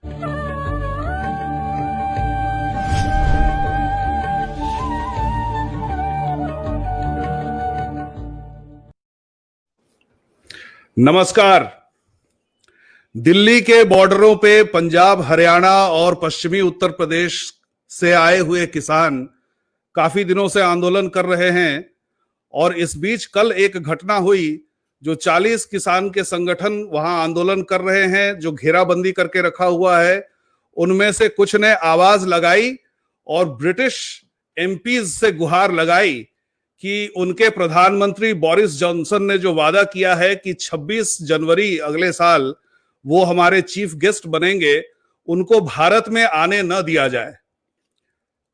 नमस्कार। दिल्ली के बॉर्डरों पे पंजाब, हरियाणा और पश्चिमी उत्तर प्रदेश से आए हुए किसान काफी दिनों से आंदोलन कर रहे हैं और इस बीच कल एक घटना हुई जो 40 किसान के संगठन वहां आंदोलन कर रहे हैं, जो घेराबंदी करके रखा हुआ है। उनमें से कुछ ने आवाज लगाई और ब्रिटिश एमपीज से गुहार लगाई कि उनके प्रधानमंत्री बोरिस जॉनसन ने जो वादा किया है कि 26 जनवरी अगले साल वो हमारे चीफ गेस्ट बनेंगे, उनको भारत में आने न दिया जाए।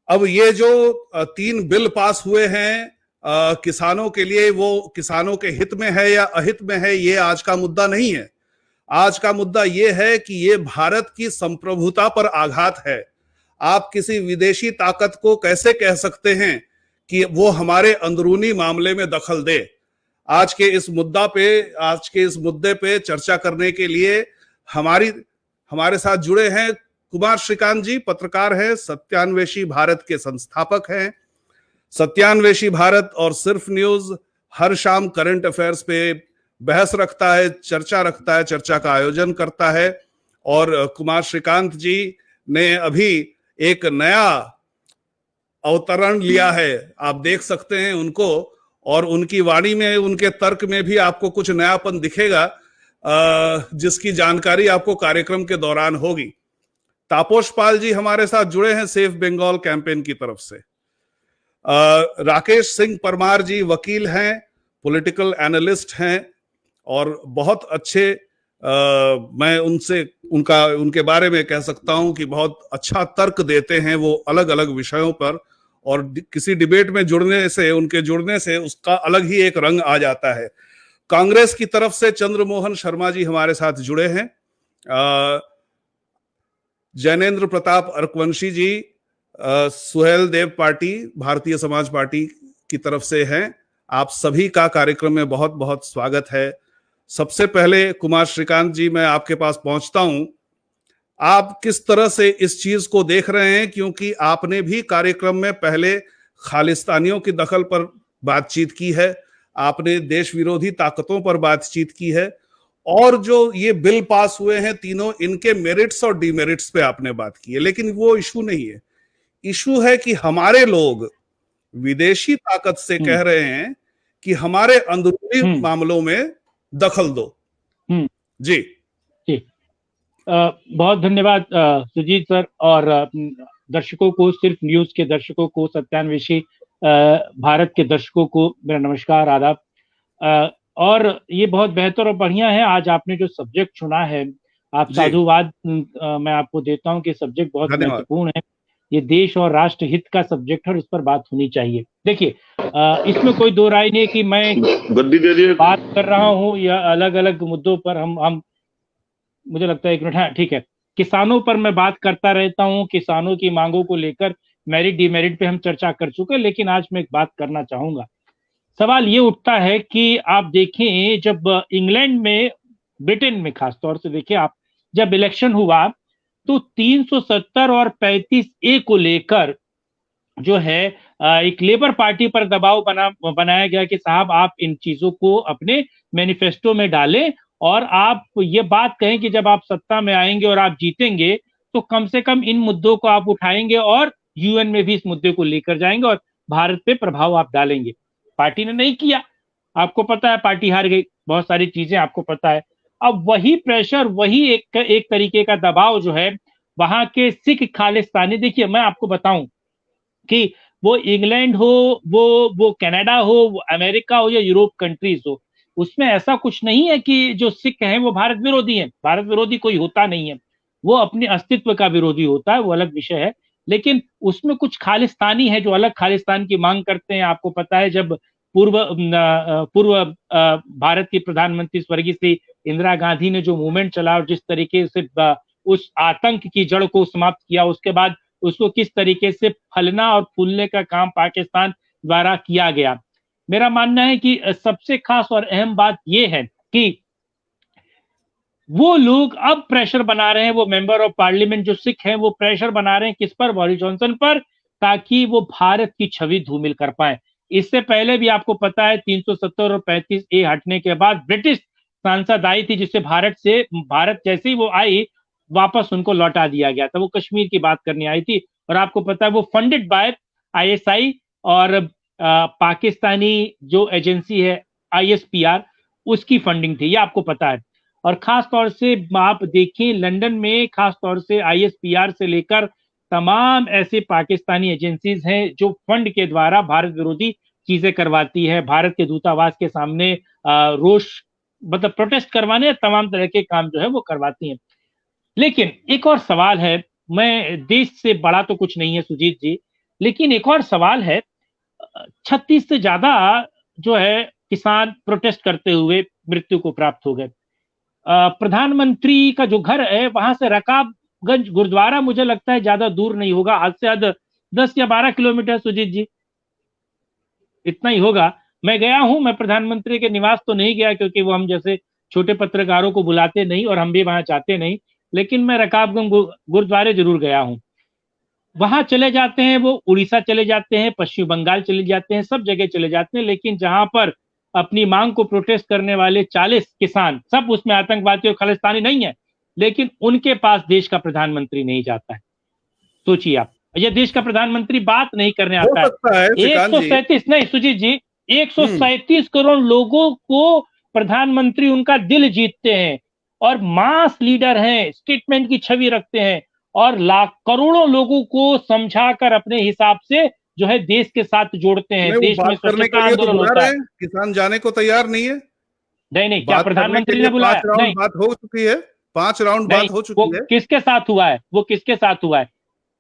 अब ये जो 3 बिल पास हुए हैं किसानों के लिए, वो किसानों के हित में है या अहित में है, ये आज का मुद्दा नहीं है। आज का मुद्दा ये है कि ये भारत की संप्रभुता पर आघात है। आप किसी विदेशी ताकत को कैसे कह सकते हैं कि वो हमारे अंदरूनी मामले में दखल दे। आज के इस मुद्दे पे चर्चा करने के लिए हमारे साथ जुड़े हैं कुमार श्रीकांत जी, पत्रकार हैं, सत्यान्वेषी भारत के संस्थापक हैं। सत्यान्वेषी भारत और सिर्फ न्यूज हर शाम करंट अफेयर्स पे बहस रखता है, चर्चा का आयोजन करता है। और कुमार श्रीकांत जी ने अभी एक नया अवतरण लिया है, आप देख सकते हैं उनको, और उनकी वाणी में, उनके तर्क में भी आपको कुछ नयापन दिखेगा, जिसकी जानकारी आपको कार्यक्रम के दौरान होगी। तापोश पाल जी हमारे साथ जुड़े हैं सेफ बंगाल कैंपेन की तरफ से। राकेश सिंह परमार जी वकील हैं, पॉलिटिकल एनालिस्ट हैं और बहुत अच्छे, मैं उनके बारे में कह सकता हूं कि बहुत अच्छा तर्क देते हैं वो अलग अलग विषयों पर, और किसी डिबेट में उनके जुड़ने से उसका अलग ही एक रंग आ जाता है। कांग्रेस की तरफ से चंद्रमोहन शर्मा जी हमारे साथ जुड़े हैं। जैनेन्द्र प्रताप अर्कवंशी जी सुहेल देव पार्टी, भारतीय समाज पार्टी की तरफ से हैं। आप सभी का कार्यक्रम में बहुत बहुत स्वागत है। सबसे पहले कुमार श्रीकांत जी, मैं आपके पास पहुंचता हूं। आप किस तरह से इस चीज को देख रहे हैं, क्योंकि आपने भी कार्यक्रम में पहले खालिस्तानियों की दखल पर बातचीत की है, आपने देश विरोधी ताकतों पर बातचीत की है, और जो ये बिल पास हुए हैं तीनों, इनके मेरिट्स और डिमेरिट्स पे आपने बात की है। लेकिन वो इशू नहीं है। इशू है कि हमारे लोग विदेशी ताकत से कह रहे हैं कि हमारे अंदरूनी मामलों में दखल दो। जी जी, बहुत धन्यवाद सुजीत सर, और दर्शकों को, सिर्फ न्यूज के दर्शकों को, सत्यान्वेषी भारत के दर्शकों को मेरा नमस्कार, आदाब। और ये बहुत बेहतर और बढ़िया है आज आपने जो सब्जेक्ट चुना है। आप साधुवाद मैं आपको देता हूं कि सब्जेक्ट बहुत महत्वपूर्ण है। ये देश और राष्ट्र हित का सब्जेक्ट है और इस पर बात होनी चाहिए। देखिए, इसमें कोई दो राय नहीं कि मैं बात कर रहा हूं या अलग अलग मुद्दों पर हम मुझे लगता है, एक मिनट, हाँ ठीक है, किसानों पर मैं बात करता रहता हूं। किसानों की मांगों को लेकर मेरिट डिमेरिट पे हम चर्चा कर चुके, लेकिन आज मैं एक बात करना चाहूंगा। सवाल ये उठता है कि आप देखें, जब इंग्लैंड में, ब्रिटेन में खासतौर से देखें आप, जब इलेक्शन हुआ तो 370 और 35A को लेकर जो है एक लेबर पार्टी पर दबाव बनाया गया कि साहब आप इन चीजों को अपने मैनिफेस्टो में डालें और आप ये बात कहें कि जब आप सत्ता में आएंगे और आप जीतेंगे तो कम से कम इन मुद्दों को आप उठाएंगे और यूएन में भी इस मुद्दे को लेकर जाएंगे और भारत पे प्रभाव आप डालेंगे। पार्टी ने नहीं किया, आपको पता है, पार्टी हार गई, बहुत सारी चीजें आपको पता है। अब वही प्रेशर, वही एक तरीके का दबाव जो है वहां के सिख खालिस्तानी, देखिए मैं आपको बताऊं कि वो इंग्लैंड हो, वो कनाडा हो, वो अमेरिका हो या यूरोप कंट्रीज हो, उसमें ऐसा कुछ नहीं है कि जो सिख हैं वो भारत विरोधी हैं। भारत विरोधी कोई होता नहीं है, वो अपने अस्तित्व का विरोधी होता है, वो अलग विषय है। लेकिन उसमें कुछ खालिस्तानी है जो अलग खालिस्तान की मांग करते हैं। आपको पता है, जब पूर्व भारत की प्रधानमंत्री स्वर्गीय श्री इंदिरा गांधी ने जो मूवमेंट चला और जिस तरीके से उस आतंक की जड़ को समाप्त किया, उसके बाद उसको किस तरीके से फलना और फूलने का काम पाकिस्तान द्वारा किया गया। मेरा मानना है कि सबसे खास और अहम बात यह है कि वो लोग अब प्रेशर बना रहे हैं, वो मेंबर ऑफ पार्लियामेंट जो सिख हैं वो प्रेशर बना रहे हैं किस पर, बोरिस जॉनसन पर, ताकि वो भारत की छवि धूमिल कर पाए। इससे पहले भी आपको पता है 370 और 35A हटने के बाद ब्रिटिश सांसद आई थी, जिससे भारत जैसे ही वो आई वापस उनको लौटा दिया गया था। वो कश्मीर की बात करने आई थी और आपको पता है वो फंडेड बाय ISI और पाकिस्तानी जो एजेंसी है ISPR, उसकी फंडिंग थी, ये आपको पता है। और खास तौर से आप देखिए लंदन में खास तौर से ISPR से लेकर तमाम ऐसे पाकिस्तानी एजेंसीज हैं जो फंड के द्वारा भारत विरोधी चीजें करवाती है, भारत के दूतावास के सामने रोष मतलब प्रोटेस्ट करवाने, तमाम तरह के काम जो है वो करवाती हैं। लेकिन एक और सवाल है, मैं देश से बड़ा तो कुछ नहीं है सुजीत जी, लेकिन एक और सवाल है, 36 से ज्यादा जो है किसान प्रोटेस्ट करते हुए मृत्यु को प्राप्त हो गए। प्रधानमंत्री का जो घर है वहां से रकाबगंज गुरुद्वारा मुझे लगता है ज्यादा दूर नहीं होगा, हद से हद 10 या 12 किलोमीटर सुजीत जी, इतना ही होगा। मैं गया हूं, मैं प्रधानमंत्री के निवास तो नहीं गया क्योंकि वो हम जैसे छोटे पत्रकारों को बुलाते नहीं और हम भी वहां जाते नहीं, लेकिन मैं रकाबगंज गुरुद्वारे जरूर गया हूं। वहां चले जाते हैं, वो उड़ीसा चले जाते हैं, पश्चिम बंगाल चले जाते हैं, सब जगह चले जाते हैं, लेकिन जहां पर अपनी मांग को प्रोटेस्ट करने वाले 40 किसान, सब उसमें आतंकवादी और खालिस्तानी नहीं है, लेकिन उनके पास देश का प्रधानमंत्री नहीं जाता है। सोचिए आप, ये देश का प्रधानमंत्री बात नहीं करने आता है। 137 नहीं सुजीत जी, 137 करोड़ लोगों को प्रधानमंत्री उनका दिल जीतते हैं और मास लीडर हैं, स्टेटमेंट की छवि रखते हैं और लाख करोड़ों लोगों को समझाकर अपने हिसाब से जो है देश के साथ जोड़ते हैं। देश में स्वच्छता आंदोलन होता है, किसान जाने को तैयार नहीं है। नहीं, क्या प्रधानमंत्री ने बुलाया? नहीं, बात हो चुकी है, 5 राउंड बात हो चुकी है। किसके साथ हुआ है? वो किसके साथ हुआ है?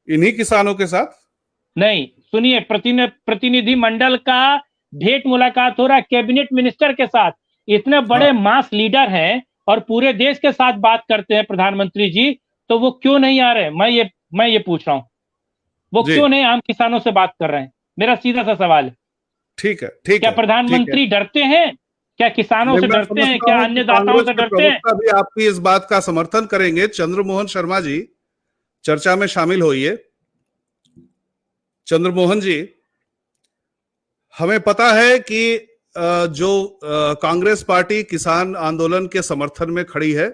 इन्हीं किसानों के साथ। नहीं, सुनिए, प्रतिनिधि मंडल का भेंट मुलाकात हो रहा है कैबिनेट मिनिस्टर के साथ। इतने बड़े मास लीडर हैं और पूरे देश के साथ बात करते हैं प्रधानमंत्री जी, तो वो क्यों नहीं आ रहे? मैं ये पूछ रहा हूं, वो क्यों नहीं आम किसानों से बात कर रहे हैं? मेरा सीधा सा सवाल है। ठीक है, क्या प्रधानमंत्री डरते हैं? क्या किसानों से डरते हैं? क्या अन्नदाताओं से डरते हैं? भी आपकी इस बात का समर्थन करेंगे। चंद्रमोहन शर्मा जी, चर्चा में शामिल होइए। चंद्रमोहन जी, हमें पता है कि जो कांग्रेस पार्टी किसान आंदोलन के समर्थन में खड़ी है,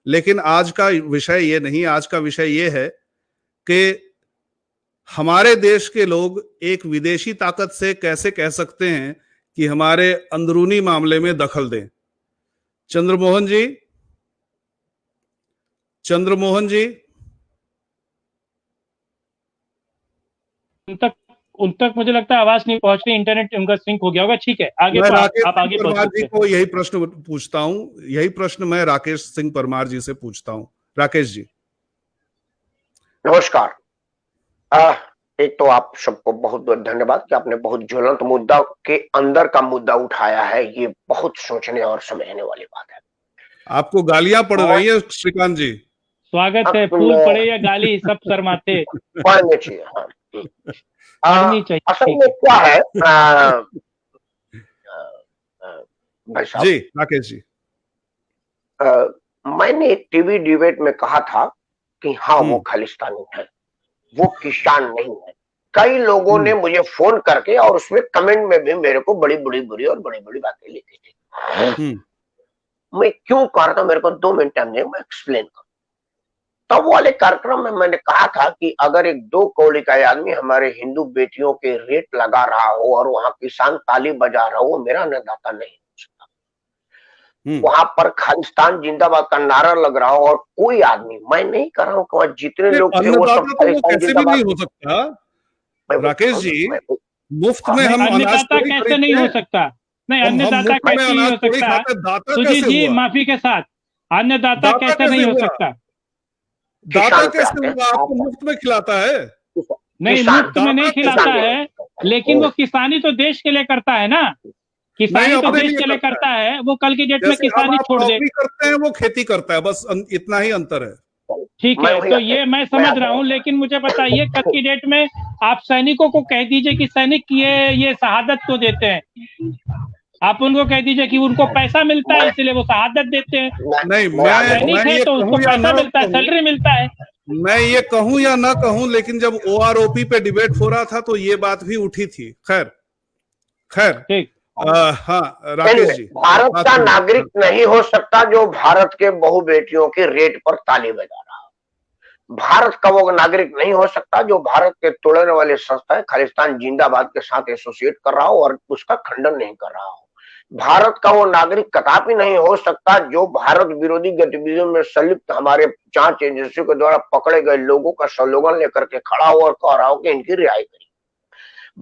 लेकिन आज का विषय ये नहीं। आज का विषय ये है कि हमारे देश के लोग एक विदेशी ताकत से कैसे कह सकते हैं कि हमारे अंदरूनी मामले में दखल दें। चंद्रमोहन जी उन तक मुझे लगता है आवाज नहीं पहुंच रही, इंटरनेट उनका सिंक हो गया होगा। ठीक है, आगे आप आगे परमार जी को यही प्रश्न पूछता हूं, यही प्रश्न मैं राकेश सिंह परमार जी से पूछता हूं। राकेश जी नमस्कार। एक तो आप सबको बहुत बहुत धन्यवाद कि आपने बहुत ज्वलंत मुद्दा के अंदर का मुद्दा उठाया है। ये बहुत सोचने और समझने वाली बात है। आपको गालियां पड़ रही है श्रीकांत जी? स्वागत है, फूल पड़े या गाली सब शर्माते पढ़ने चाहिए। चाहिए। असल में क्या है भाई साहब जी, राकेश जी, मैंने टीवी डिबेट में कहा था कि हाँ वो खालिस्तानी है, वो किसान नहीं है। कई लोगों ने मुझे फोन करके और उसमें कमेंट में भी मेरे को बड़ी बड़ी बुरी और बड़ी बड़ी बातें लिखी थी। मैं क्यों कर रहा था, मेरे को 2 मिनट टाइम दें, मैं एक्सप्लेन करूं। तब वाले कार्यक्रम में मैंने कहा था कि अगर एक 2 कौड़ी का आदमी हमारे हिंदू बेटियों के रेट लगा रहा हो और वहां किसान ताली बजा रहा हो, मेरा अन्नदाता नहीं हो सकता। वहां पर खालिस्तान जिंदाबाद का नारा लग रहा हो और कोई आदमी, मैं नहीं कर रहा हूं कि वहां जितने लोग थे वो सब खालिस्तान जिंदाबाद नहीं हो सकता। राकेश जी, मुफ्त में हम अन्नदाता कैसे नहीं हो सकता? नहीं, अन्नदाता कैसे नहीं हो सकता? सुजीत जी माफी के साथ, अन्नदाता कैसे नहीं हो सकता? दाता कैसे हुआ? आपको मुफ्त में खिलाता है? नहीं, मुफ्त में नहीं खिलाता है, लेकिन वो किसानी तो देश के लिए करता है ना। किसानी तो देश के लिए करता है। वो कल की डेट में किसानी छोड़ दे करते हैं, वो खेती करता है, बस इतना ही अंतर है। ठीक है, तो ये मैं समझ रहा हूँ, लेकिन मुझे बताइए कल की डेट में आप सैनिकों को कह दीजिए कि सैनिक ये शहादत को देते हैं, आप उनको कह दीजिए कि उनको पैसा मिलता है इसलिए वो शहादत देते हैं। नहीं, सैनिक मैं है ये तो उसको कहूं या पैसा ना मिलता है, कहूं, सैलरी मिलता है। मैं ये कहूं या ना कहूं, लेकिन जब ओआरओपी पे डिबेट हो रहा था तो ये बात भी उठी थी। खैर खैर, ठीक। हाँ नहीं, राकेश जी भारत बात का सुनिए। नागरिक नहीं हो सकता जो भारत के बहु बेटियों की रेट पर ताली बजा रहा हो। भारत का वो नागरिक नहीं हो सकता जो भारत के तोड़ने वाली संस्था है खालिस्तान जिंदाबाद के साथ एसोसिएट कर रहा हो और उसका खंडन नहीं कर रहा हो। भारत का वो नागरिक कदापि नहीं हो सकता जो भारत विरोधी गतिविधियों में संलिप्त हमारे जांच एजेंसियों के द्वारा पकड़े गए लोगों का स्लोगन लेकर के खड़ा हो और कह रहा हो कि इनकी रिहाई करिए।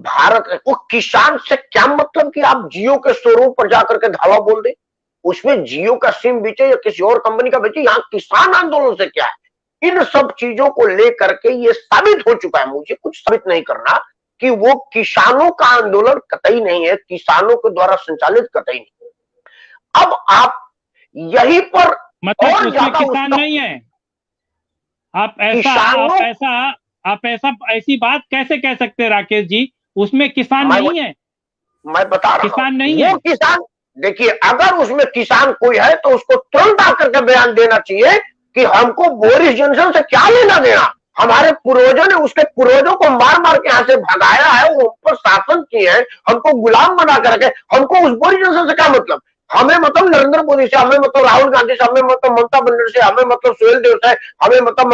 भारत वो किसान से क्या मतलब कि आप जियो के शोरूम पर जाकर के धावा बोल दे, उसमें जियो का सिम बेचे या किसी और कंपनी का बेचे, यहाँ किसान आंदोलन से क्या है। इन सब चीजों को लेकर के ये साबित हो चुका है, मुझे कुछ साबित नहीं करना कि वो किसानों का आंदोलन कतई नहीं है, किसानों के द्वारा संचालित कतई नहीं है। अब आप यहीं पर मतलब और उसमें ज्यादा किसान नहीं है। आप ऐसा ऐसी बात कैसे कह सकते हैं राकेश जी, उसमें किसान नहीं है। मैं बता रहा किसान हूं नहीं वो है। किसान, देखिए अगर उसमें किसान कोई है तो उसको तुरंत आकर के बयान देना चाहिए कि हमको बोरिस जॉनसन से क्या लेना देना। हमारे पूर्वजों ने उसके पूर्वजों को मार मार के यहाँ से भगाया है, वो ऊपर शासन किए हैं, हमको गुलाम बना करके, हमको उस बोरिस जॉनसन से क्या मतलब। हमें मतलब नरेंद्र मोदी से, हमें मतलब राहुल गांधी से, हमें मतलब ममता बनर्जी से, हमें मतलब सुहेल देव से, हमें मतलब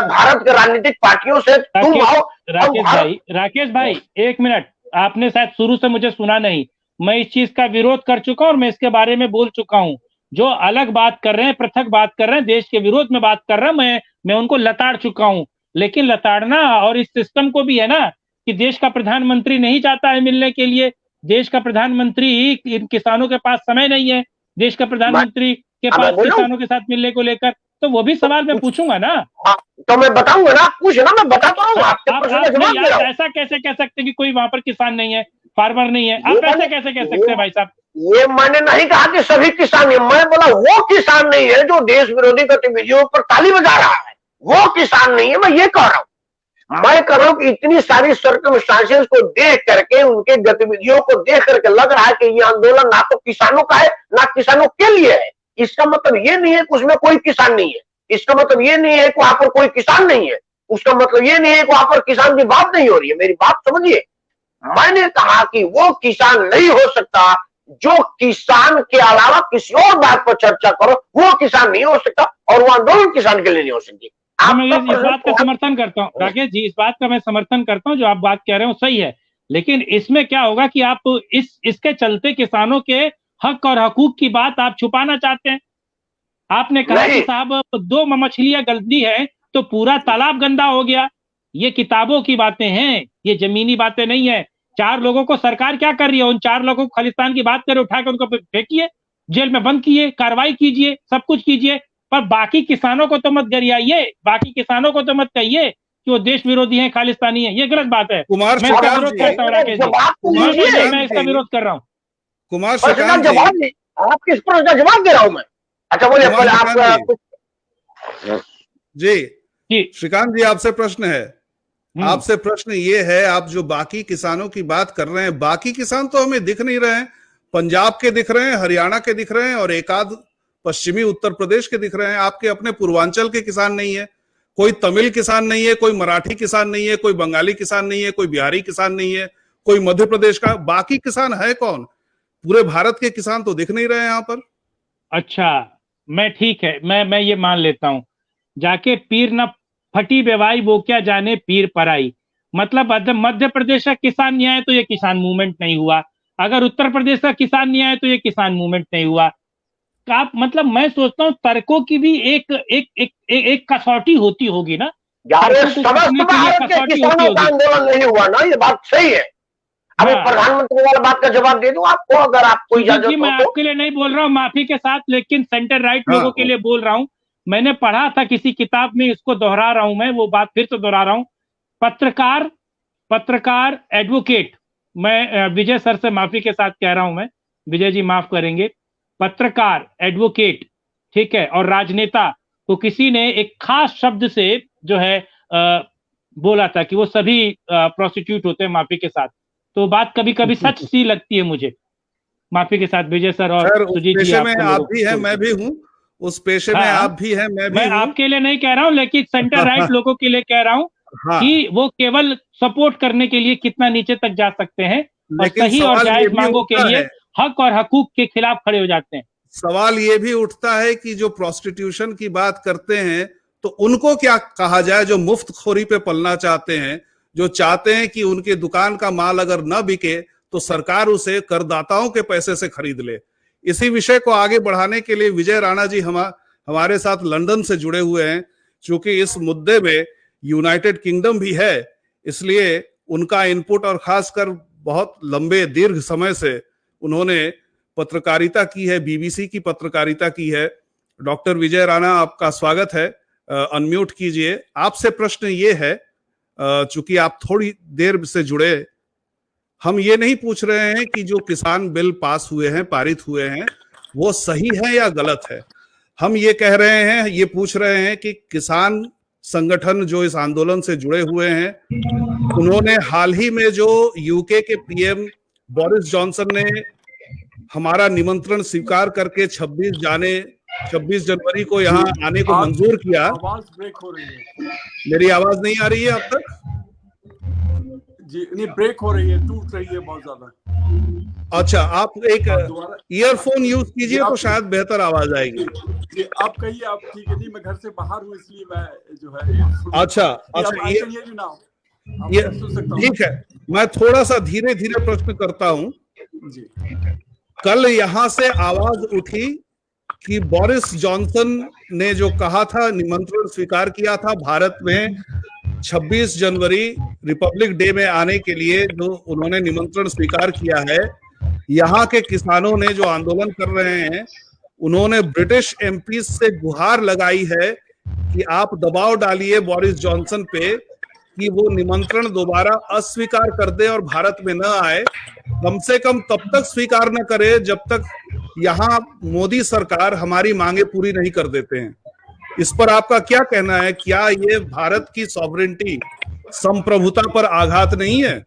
भारत के राजनीतिक पार्टियों से। तुम आओ राकेश भाई 1 मिनट, आपने शायद शुरू से मुझे सुना नहीं। मैं इस चीज का विरोध कर चुका हूं और मैं इसके बारे में बोल चुका हूं। जो अलग बात कर रहे हैं, पृथक बात कर रहे हैं, देश के विरोध में बात कर रहे हैं, मैं उनको लताड़ चुका हूं। लेकिन लताड़ना और इस सिस्टम को भी है ना कि देश का प्रधानमंत्री नहीं चाहता है मिलने के लिए। देश का प्रधानमंत्री, इन किसानों के पास समय नहीं है, देश का प्रधानमंत्री के पास किसानों के साथ मिलने को लेकर, तो वो भी सवाल मैं पूछूंगा ना। तो मैं बताऊंगा ना, पूछ ना, मैं बताता हूँ आपके प्रश्न का जवाब दे रहा हूं। ऐसा कैसे कह सकते कि कोई वहां पर किसान नहीं है, फार्मर नहीं है? आप ऐसे कैसे कह सकते हैं भाई साहब? ये मैंने नहीं कहा कि सभी किसान है, मैं बोला वो किसान नहीं है जो देश विरोधी गतिविधियों पर ताली बजा रहा है, वो किसान नहीं है, मैं ये कह रहा हूं। मैं कह रहा हूं कि इतनी सारी सर्कमस्टांसेस को देख करके, उनके गतिविधियों को देख करके लग रहा है कि ये आंदोलन ना तो किसानों का है ना किसानों के लिए है। इसका मतलब ये नहीं है कि उसमें कोई किसान नहीं है, इसका मतलब ये नहीं है कि वहां पर कोई किसान नहीं है, उसका मतलब ये नहीं है कि वहां पर किसान की बात नहीं हो रही है। मेरी बात समझिए, मैंने कहा कि वो किसान नहीं हो सकता जो किसान के अलावा किसी और बात पर चर्चा करो, वो किसान नहीं हो सकता और वो आंदोलन किसान के लिए नहीं हो सकती। मैं इस बात का समर्थन करता हूँ राकेश जी, इस बात का मैं समर्थन करता हूँ, जो आप बात कह रहे हो सही है। लेकिन इसमें क्या होगा कि आप इसके चलते किसानों के हक और हकूक की बात आप छुपाना चाहते हैं। आपने कहा कि साहब 2 मछलियां गंदी है तो पूरा तालाब गंदा हो गया। ये किताबों की बातें हैं, ये जमीनी बातें नहीं है। 4 लोगों को सरकार क्या कर रही है? उन 4 लोगों को खालिस्तान की बात करे, उठा के उनको फेंकिए, जेल में बंद किए, कार्रवाई कीजिए, सब कुछ कीजिए, पर बाकी किसानों को तो मत गरियाइए, बाकी किसानों को तो मत कहिए कि वो देश विरोधी है, खालिस्तानी है। ये गलत बात है। कुमार मैं इसका विरोध करता हूँ राकेश जी, मैं इसका विरोध कर रहा हूँ। कुमार जवाब नहीं, आप किस प्रश्न का जवाब दे रहा हूं मैं? अच्छा बोलिए, आप जी श्रीकांत जी, आपसे प्रश्न है। आपसे प्रश्न ये है, आप जो बाकी किसानों की बात कर रहे हैं, बाकी किसान तो हमें दिख नहीं रहे हैं। पंजाब के दिख रहे हैं, हरियाणा के दिख रहे हैं और एकाध पश्चिमी उत्तर प्रदेश के दिख रहे हैं। आपके अपने पूर्वांचल के किसान नहीं है, कोई तमिल किसान नहीं है, कोई मराठी किसान नहीं है, कोई बंगाली किसान नहीं है, कोई बिहारी किसान नहीं है, कोई मध्य प्रदेश का। बाकी किसान है कौन? पूरे भारत के किसान तो दिख नहीं रहे हैं यहाँ पर। अच्छा, मैं ठीक है, मैं ये मान लेता हूं। जाके पीर न फटी बेवाई वो क्या जाने पीर पराई। मतलब मध्य प्रदेश का किसान नहीं आए तो ये किसान मूवमेंट नहीं हुआ, अगर उत्तर प्रदेश का किसान नहीं आए तो ये किसान मूवमेंट नहीं हुआ। आप मतलब मैं सोचता हूँ तर्कों की भी एक कसौटी होती होगी ना। आंदोलन नहीं हुआ ना, ये बात सही है। अब प्रधानमंत्री वाला बात का जवाब दे दूं आपको, अगर आपको इजाजत हो। मैं आपके लिए नहीं बोल रहा हूँ माफी के साथ, लेकिन सेंटर राइट लोगों के लिए बोल रहा हूँ। मैंने पढ़ा था किसी किताब में, इसको दोहरा रहा हूं मैं, वो बात फिर से दोहरा रहा हूं। पत्रकार एडवोकेट, मैं विजय सर से माफी के साथ कह रहा हूं मैं, विजय जी माफ करेंगे। पत्रकार, एडवोकेट, ठीक है, और राजनेता को किसी ने एक खास शब्द से जो है बोला था कि वो सभी प्रोस्टिट्यूट होते हैं, माफी के साथ। तो बात कभी कभी सच सी लगती है मुझे। माफी के साथ विजय सर और सर उस सुजीत जी पेशे में आपको आप भी हैं, मैं भी हूँ, उस पेशे में हाँ, आप भी हैं, मैं भी मैं हूँ। आपके लिए नहीं कह रहा हूँ, लेकिन सेंटर राइट लोगों के लिए कह रहा हूँ हाँ, कि वो केवल सपोर्ट करने के लिए कितना नीचे तक जा सकते हैं और लेकिन सही और सवाल ये जायज भी मांगों के उठता लिए है, हक और हकूक के खिलाफ खड़े हो जाते हैं। सवाल ये भी उठता है कि जो प्रोस्टिट्यूशन की बात करते हैं तो उनको क्या कहा जाए, जो मुफ्तखोरी पे पलना चाहते हैं, जो चाहते हैं कि उनके दुकान का माल अगर न बिके तो सरकार उसे करदाताओं के पैसे से खरीद ले। इसी विषय को आगे बढ़ाने के लिए विजय राणा जी हमारे साथ लंदन से जुड़े हुए हैं। चूंकि इस मुद्दे में यूनाइटेड किंगडम भी है, इसलिए उनका इनपुट, और खासकर बहुत लंबे दीर्घ समय से उन्होंने पत्रकारिता की है, बीबीसी की पत्रकारिता की है। डॉक्टर विजय राणा, आपका स्वागत है। अनम्यूट कीजिए। आपसे प्रश्न ये है, चूंकि आप थोड़ी देर से जुड़े, हम ये नहीं पूछ रहे हैं कि जो किसान बिल पास हुए हैं, पारित हुए हैं, वो सही है या गलत है। हम ये कह रहे हैं, ये पूछ रहे हैं कि किसान संगठन जो इस आंदोलन से जुड़े हुए हैं, उन्होंने हाल ही में जो यूके के पीएम बोरिस जॉनसन ने हमारा निमंत्रण स्वीकार करके 26 जनवरी को यहाँ आने को मंजूर किया। आवाज ब्रेक हो रही है। मेरी आवाज नहीं आ रही है अब तक? जी नहीं, ब्रेक हो रही है, टूट रही है बहुत ज्यादा। अच्छा, आप एक ईयरफोन यूज कीजिए तो शायद बेहतर आवाज आएगी। जी आप कहिए, आप ठीक है? नहीं, मैं घर से बाहर हूँ इसलिए मैं जो है अच्छा, ये ठीक है। मैं थोड़ा सा धीरे धीरे प्रश्न करता हूँ। जी, कल यहां से आवाज उठी कि बोरिस जॉनसन ने जो कहा था, निमंत्रण स्वीकार किया था भारत में 26 जनवरी रिपब्लिक डे में आने के लिए, जो उन्होंने निमंत्रण स्वीकार किया है, यहाँ के किसानों ने जो आंदोलन कर रहे हैं, उन्होंने ब्रिटिश एमपी से गुहार लगाई है कि आप दबाव डालिए बोरिस जॉनसन पे कि वो निमंत्रण दोबारा अस्वीकार कर दे और भारत में न आए। कम से कम तब तक स्वीकार न करे जब तक यहाँ मोदी सरकार हमारी मांगे पूरी नहीं कर देते हैं। इस पर आपका क्या कहना है? क्या ये भारत की सॉवरेंटी, संप्रभुता पर आघात नहीं है?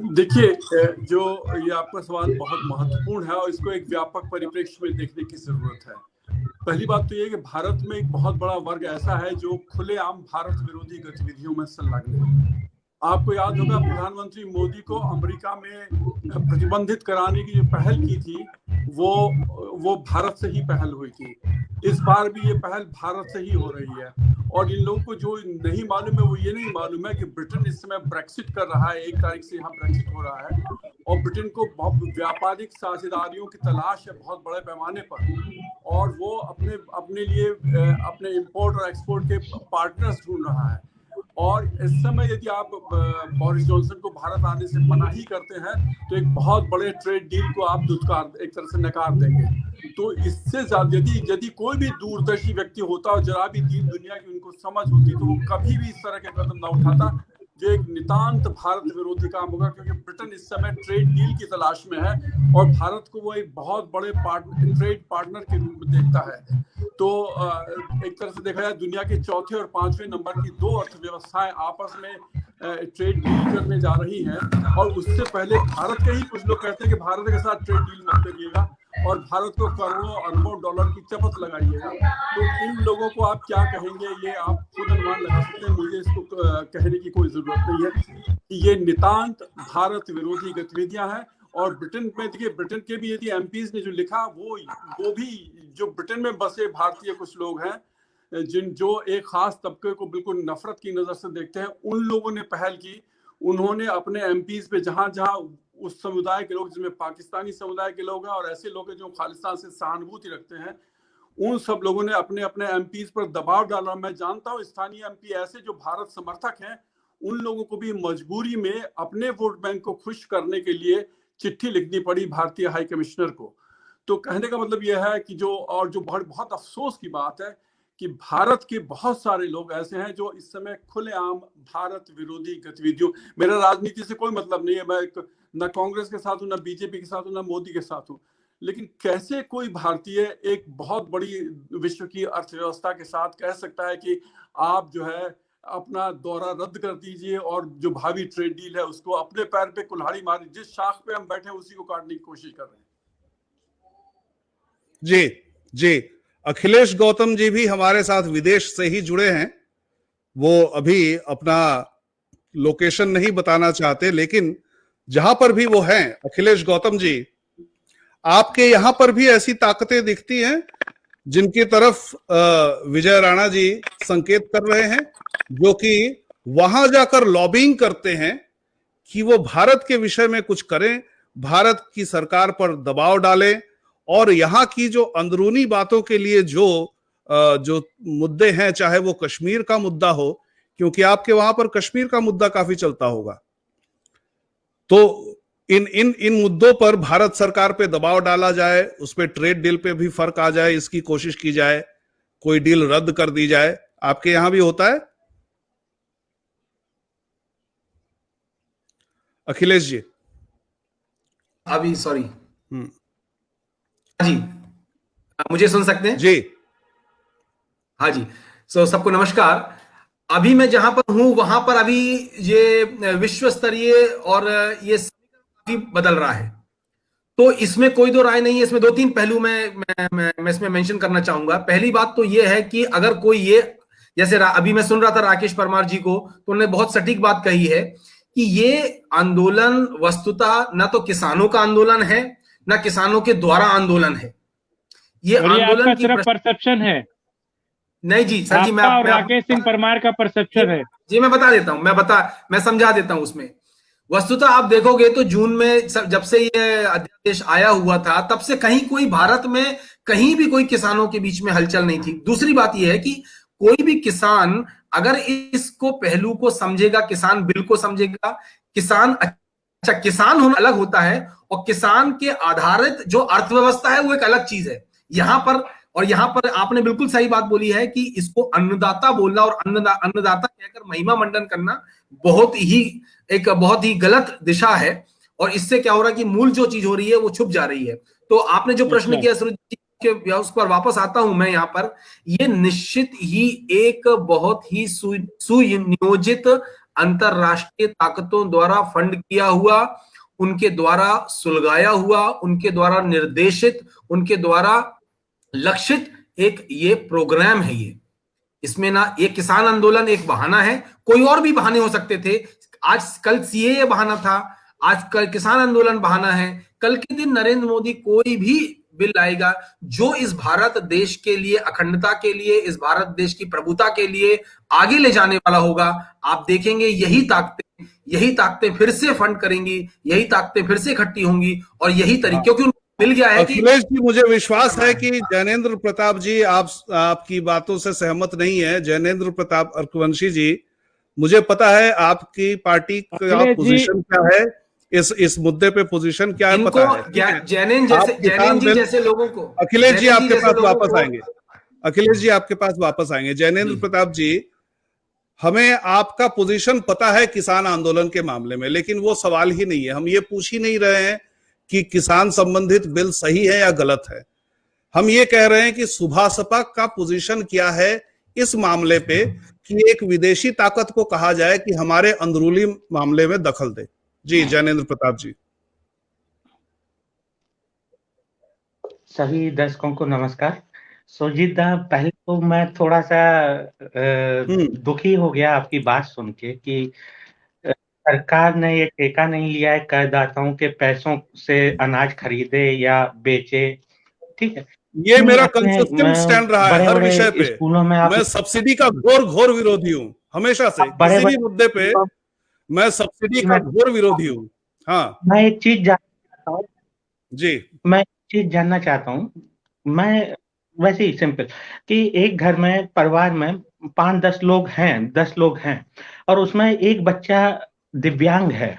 देखिए, जो ये आपका सवाल बहुत महत्वपूर्ण है और इसको एक व्यापक परिप्रेक्ष्य में देखने की जरूरत है। पहली बात तो ये कि भारत में एक बहुत बड़ा वर्ग ऐसा है जो खुलेआम भारत विरोधी गतिविधियों में संलग्न है। आपको याद होगा, प्रधानमंत्री मोदी को अमेरिका में प्रतिबंधित कराने की जो पहल की थी वो भारत से ही पहल हुई थी। इस बार भी ये पहल भारत से ही हो रही है। और इन लोगों को जो नहीं मालूम है वो ये नहीं मालूम है कि ब्रिटेन इस समय ब्रेक्सिट कर रहा है। 1 तारीख से यहाँ ब्रेक्सिट हो रहा है और ब्रिटेन को बहुत व्यापारिक साझेदारियों की तलाश है बहुत बड़े पैमाने पर, और वो अपने लिए अपने इंपोर्ट और एक्सपोर्ट के पार्टनर्स ढूंढ रहा है। और इस समय यदि आप बोरिस जॉनसन को भारत आने से मनाही करते हैं तो एक बहुत बड़े ट्रेड डील को आप एक तरह से नकार देंगे। तो इससे ज्यादा यदि कोई भी दूरदर्शी व्यक्ति होता और जरा भी दीन दुनिया की उनको समझ होती तो वो कभी भी इस तरह के कदम ना उठाता, जो एक नितांत भारत विरोधी काम होगा। क्योंकि ब्रिटेन इस समय ट्रेड डील की तलाश में है और भारत को वो एक बहुत बड़े ट्रेड पार्टनर के रूप में देखता है। तो एक तरह से देखा जाए, दुनिया के 4थे और 5वें नंबर की 2 अर्थव्यवस्थाएं आपस में ट्रेड डील करने जा रही हैं। और उससे पहले भारत के ही कुछ लोग कहते हैं कि भारत के साथ ट्रेड डील मत करिएगा और भारत को करोड़ों अरबों डॉलर की चपत लगाइएगा। तो इन लोगों को आप क्या कहेंगे, ये आप खुद अनुमान लगा सकते हैं। मुझे इसको कहने की कोई जरूरत नहीं है कि ये नितांत भारत विरोधी गतिविधियां हैं। और ब्रिटेन में देखिए, ब्रिटेन के भी यदि एमपीज ने जो लिखा वो भी जो ब्रिटेन में बसे भारतीय कुछ लोग हैं जो एक खास तबके को बिल्कुल नफरत की नजर से देखते हैं, उन लोगों ने पहल की। उन्होंने अपने एमपीज पे जहां जहां उस समुदाय के लोग, जिसमें पाकिस्तानी समुदाय के लोग हैं और ऐसे लोग हैं जो खालिस्तान से सहानुभूति रखते हैं, उन सब लोगों ने अपने अपने एमपीज पर दबाव डाला। मैं जानता हूं स्थानीय एमपी ऐसे जो भारत समर्थक हैं, उन लोगों को भी मजबूरी में अपने वोट बैंक को खुश करने के लिए चिट्ठी लिखनी पड़ी भारतीय हाई कमिश्नर को। तो कहने का मतलब यह है कि जो बहुत अफसोस की बात है कि भारत के बहुत सारे लोग ऐसे हैं जो इस समय खुलेआम भारत विरोधी गतिविधियों, मेरा राजनीति से कोई मतलब नहीं है, मैं न कांग्रेस के साथ हूं, न बीजेपी के साथ हूं, न मोदी के साथ हूं, लेकिन कैसे कोई भारतीय एक बहुत बड़ी विश्व की अर्थव्यवस्था के साथ कह सकता है कि आप जो है अपना दौरा रद्द कर दीजिए और जो भावी ट्रेड डील है उसको अपने पैर पे कुल्हाड़ी मारी, जिस शाख पे हम बैठे हैं उसी को काटने की कोशिश कर रहे हैं। जी जी, अखिलेश गौतम जी भी हमारे साथ विदेश से ही जुड़े हैं। वो अभी अपना लोकेशन नहीं बताना चाहते, लेकिन जहां पर भी वो हैं, अखिलेश गौतम जी, आपके यहां पर भी ऐसी ताकतें दिखती हैं जिनकी तरफ विजय राणा जी संकेत कर रहे हैं, जो कि वहां जाकर लॉबिंग करते हैं कि वो भारत के विषय में कुछ करें, भारत की सरकार पर दबाव डालें, और यहां की जो अंदरूनी बातों के लिए जो मुद्दे हैं, चाहे वो कश्मीर का मुद्दा हो, क्योंकि आपके वहां पर कश्मीर का मुद्दा काफी चलता होगा, तो इन मुद्दों पर भारत सरकार पे दबाव डाला जाए, उस पे ट्रेड डील पे भी फर्क आ जाए, इसकी कोशिश की जाए, कोई डील रद्द कर दी जाए। आपके यहां भी होता है अखिलेश जी? अभी सॉरी जी, मुझे सुन सकते हैं जी? हाँ जी। सबको नमस्कार। अभी मैं जहां पर हूं वहां पर अभी ये विश्व स्तरीय और ये काफी बदल रहा है, तो इसमें कोई दो राय नहीं है। इसमें दो तीन पहलू मैं इसमें मेंशन करना चाहूंगा। पहली बात तो ये है कि अगर कोई ये, जैसे अभी मैं सुन रहा था राकेश परमार जी को, तो उन्होंने बहुत सटीक बात कही है कि ये आंदोलन वस्तुतः न तो किसानों का आंदोलन है, न किसानों के द्वारा आंदोलन है। ये आंदोलन की सिर्फ परसेप्शन है। नहीं जी सर जी, मैं राकेश सिंह परमार का परसेप्शन है जी। मैं बता देता हूं, मैं समझा देता हूं। उसमें वस्तुतः आप देखोगे तो जून में जब से ये अध्यादेश आया हुआ था, तब से कहीं कोई भारत में कहीं भी कोई किसानों के बीच में हलचल नहीं थी। दूसरी बात यह है कि कोई भी किसान अगर इसको पहलू को समझेगा, किसान बिल को समझेगा, किसान अच्छा किसान होना अलग होता है, और किसान के आधारित जो अर्थव्यवस्था है वो एक अलग चीज है। यहाँ पर आपने बिल्कुल सही बात बोली है कि इसको अन्नदाता बोलना और अन्नदाता कहकर महिमा मंडन करना बहुत ही गलत दिशा है, और इससे क्या हो रहा है कि मूल जो चीज हो रही है वो छुप जा रही है। तो आपने जो प्रश्न किया सूरज जी, उस पर वापस आता हूं मैं। यहाँ पर ये निश्चित ही एक बहुत ही सुनियोजित अंतरराष्ट्रीय ताकतों द्वारा फंड किया हुआ, उनके द्वारा सुलगाया हुआ, उनके द्वारा निर्देशित, उनके द्वारा लक्षित एक ये प्रोग्राम है। ये इसमें ना ये किसान आंदोलन एक बहाना है, कोई और भी बहाने हो सकते थे। आज कल सीएए बहाना था, आज कल किसान आंदोलन बहाना है, कल के दिन नरेंद्र मोदी कोई भी बिल लाएगा जो इस भारत देश के लिए, अखंडता के लिए, इस भारत देश की प्रभुता के लिए आगे ले जाने वाला होगा। आप देखेंगे यही ताकतें फिर से फंड करेंगी, यही ताकतें फिर से इकट्ठी होंगी, और यही तरीके, क्योंकि मिल गया है। अखिलेश जी, मुझे विश्वास है कि जैनेंद्र प्रताप जी आपकी बातों से सहमत नहीं है। जैनेंद्र प्रताप अर्कवंशी जी, मुझे पता है आपकी पार्टी का पोजीशन क्या है, इस मुद्दे पे पोजीशन क्या है पता है। जैनेंद्र जी जैसे लोगों को, अखिलेश जी आपके पास वापस आएंगे, अखिलेश जी आपके पास वापस आएंगे। जैनेंद्र प्रताप जी, हमें आपका पोजीशन पता है किसान आंदोलन के मामले में, लेकिन वो सवाल ही नहीं है। हम ये पूछ ही नहीं रहे हैं कि किसान संबंधित बिल सही है या गलत है। हम ये कह रहे हैं कि सुभाषपा का पोजीशन क्या है इस मामले पे कि एक विदेशी ताकत को कहा जाए कि हमारे अंदरूनी मामले में दखल दे। जी जैनेंद्र प्रताप जी। सभी दर्शकों को नमस्कार। सुजीत दा, पहले तो मैं थोड़ा सा दुखी हो गया आपकी बात सुन के कि सरकार ने ये ठेका नहीं लिया है करदाताओं के पैसों से अनाज खरीदे या बेचे। ठीक है, ये मेरा कंसिस्टेंट स्टैंड रहा है हर विषय पे। स्कूलों में मैं सब्सिडी का घोर विरोधी हूँ, हमेशा से किसी भी मुद्दे पे मैं सब्सिडी का घोर विरोधी हूँ। हाँ, मैं एक चीज जानना चाहता हूँ जी, मैं एक चीज जानना चाहता हूँ। मैं वैसे ही सिंपल कि एक घर में, परिवार में 5-10 लोग हैं, 10 लोग हैं, और उसमें एक बच्चा दिव्यांग है,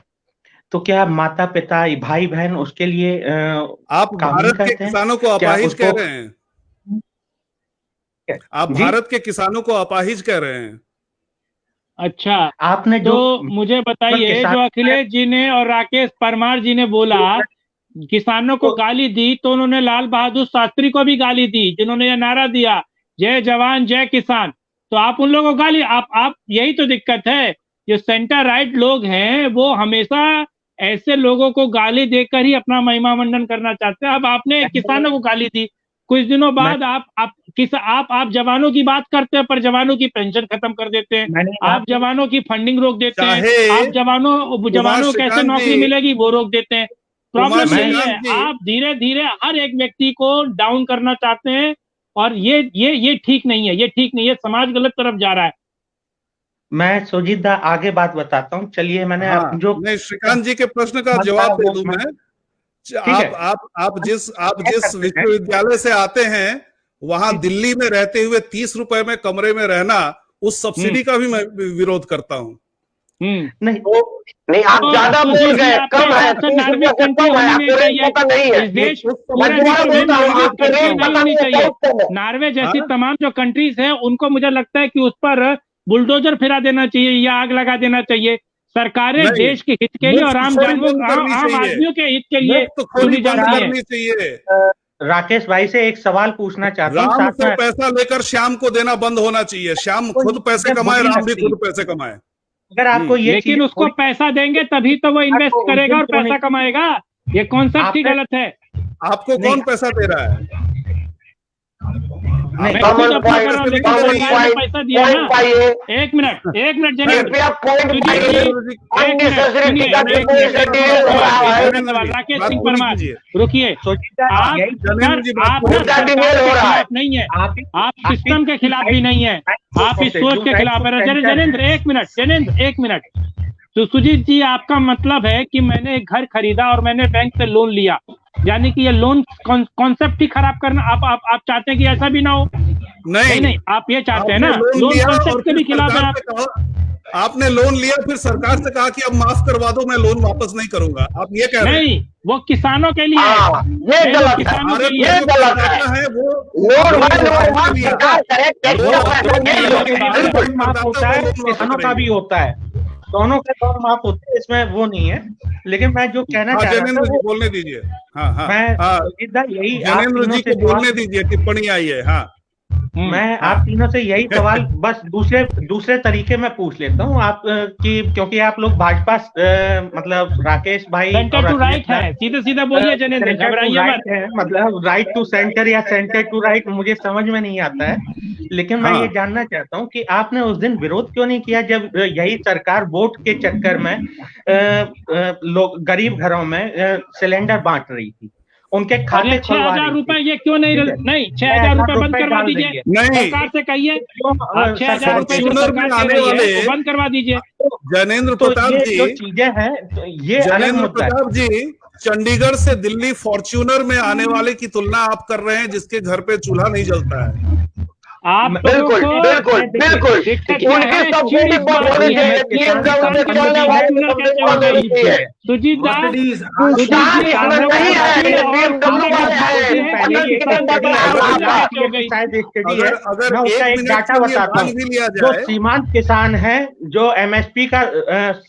तो क्या माता पिता, भाई बहन उसके लिए आप भारत के किसानों को अपाहिज कह रहे हैं? आप भारत के किसानों को अपाहिज कह रहे हैं? अच्छा, आपने तो मुझे बताइए, जो अखिलेश जी ने और राकेश परमार जी ने बोला किसानों को गाली दी, तो उन्होंने लाल बहादुर शास्त्री को भी गाली दी, जिन्होंने यह नारा दिया, जय जवान जय किसान। तो आप उन लोगों को गाली आप यही तो दिक्कत है, जो सेंटर राइट लोग हैं वो हमेशा ऐसे लोगों को गाली देकर ही अपना महिमा मंडन करना चाहते हैं। अब आपने किसानों को गाली दी, कुछ दिनों बाद आप जवानों की बात करते हैं पर जवानों की पेंशन खत्म कर देते हैं, आप जवानों की फंडिंग रोक देते हैं, आप जवानों कैसे नौकरी मिलेगी वो रोक देते हैं। प्रॉब्लम यही है, आप धीरे धीरे हर एक व्यक्ति को डाउन करना चाहते हैं और ये ठीक नहीं है, ये ठीक नहीं है, समाज गलत तरफ जा रहा है। मैं सुजीत दा आगे बात बताता हूँ। चलिए मैंने जो नहीं, श्रीकांत जी के प्रश्न का जवाब दे दूं मैं। आप जिस विश्वविद्यालय से आते हैं वहां दिल्ली में रहते हुए 30 रुपए में कमरे में रहना, उस सब्सिडी का भी मैं विरोध करता हूँ। नहीं, आप ज्यादा बोल गए, कम है, 30 रुपए से कम है, आपको रेट पता नहीं है। नॉर्वे जैसी तमाम जो कंट्रीज है उनको मुझे लगता है कि उस पर बुलडोजर फिरा देना चाहिए या आग लगा देना चाहिए। सरकारें देश के हित के लिए और आम आदमियों के हित के लिए चुनी जाती है। राकेश भाई से एक सवाल पूछना चाहता हूँ, राम से पैसा लेकर श्याम को देना बंद होना चाहिए। श्याम खुद पैसे कमाए, राम भी खुद पैसे कमाए। अगर आपको ये लेकिन उसको पैसा देंगे तभी तो वो इन्वेस्ट करेगा और पैसा कमाएगा। ये कॉन्सेप्ट ही गलत है। आपको कौन पैसा दे रहा है? पैसा दिया ना। एक मिनट राकेश सिंह परमार, रुकिए। आप नहीं है, आप सिस्टम के खिलाफ भी नहीं है, आप इस सोच के खिलाफ है। जनेंद्र एक मिनट। तो सुजीत जी, आपका मतलब है कि मैंने एक घर खरीदा और मैंने बैंक से लोन लिया, यानी कि ये लोन कॉन्सेप्ट ही खराब करना आप चाहते हैं कि ऐसा भी ना हो? नहीं, आप ये चाहते हैं ना, लोन कॉन्सेप्ट के भी खिलाफ है आप। आपने लोन लिया, फिर सरकार से कहा कि अब माफ करवा दो, मैं लोन वापस नहीं करूंगा, आप ये कह रहे हैं? नहीं, वो किसानों के लिए किसानों के लिए है वो किसानों का भी होता है, दोनों के लोन माफ होते हैं, इसमें वो नहीं है। लेकिन मैं जो कहना चाह रहा था बोलने दीजिए। यही जनेंद्र जी को बोलने दीजिए, टिप्पणी आई है। मैं आप तीनों से यही सवाल बस दूसरे तरीके में पूछ लेता हूँ आप क्योंकि आप लोग भाजपा मतलब राकेश भाई सेंटर टू राइट है, सीधे बोलिए जनेंद्र, घबराइए मत। मतलब राइट टू सेंटर या सेंटर टू राइट मुझे समझ में नहीं आता है, लेकिन मैं ये जानना चाहता हूँ कि आपने उस दिन विरोध क्यों नहीं किया जब यही सरकार वोट के चक्कर में लोग गरीब घरों में सिलेंडर बांट रही थी, उनके खाते 6,000 रुपए ये क्यों नहीं 6,000 रुपए बंद करवा दीजिए, सरकार से कहिए 6,000 रुपए बंद करवा दीजिए। जनेंद्र प्रताप जी, जो चीजें हैं ये जनेंद्र प्रताप जी, चंडीगढ़ से दिल्ली फॉर्च्यूनर में आने वाले की तुलना आप कर रहे हैं जिसके घर पे चूल्हा नहीं जलता है। आप बिल्कुल सुजीत डाटा बताता हूँ, जो सीमांत किसान है, जो एमएसपी का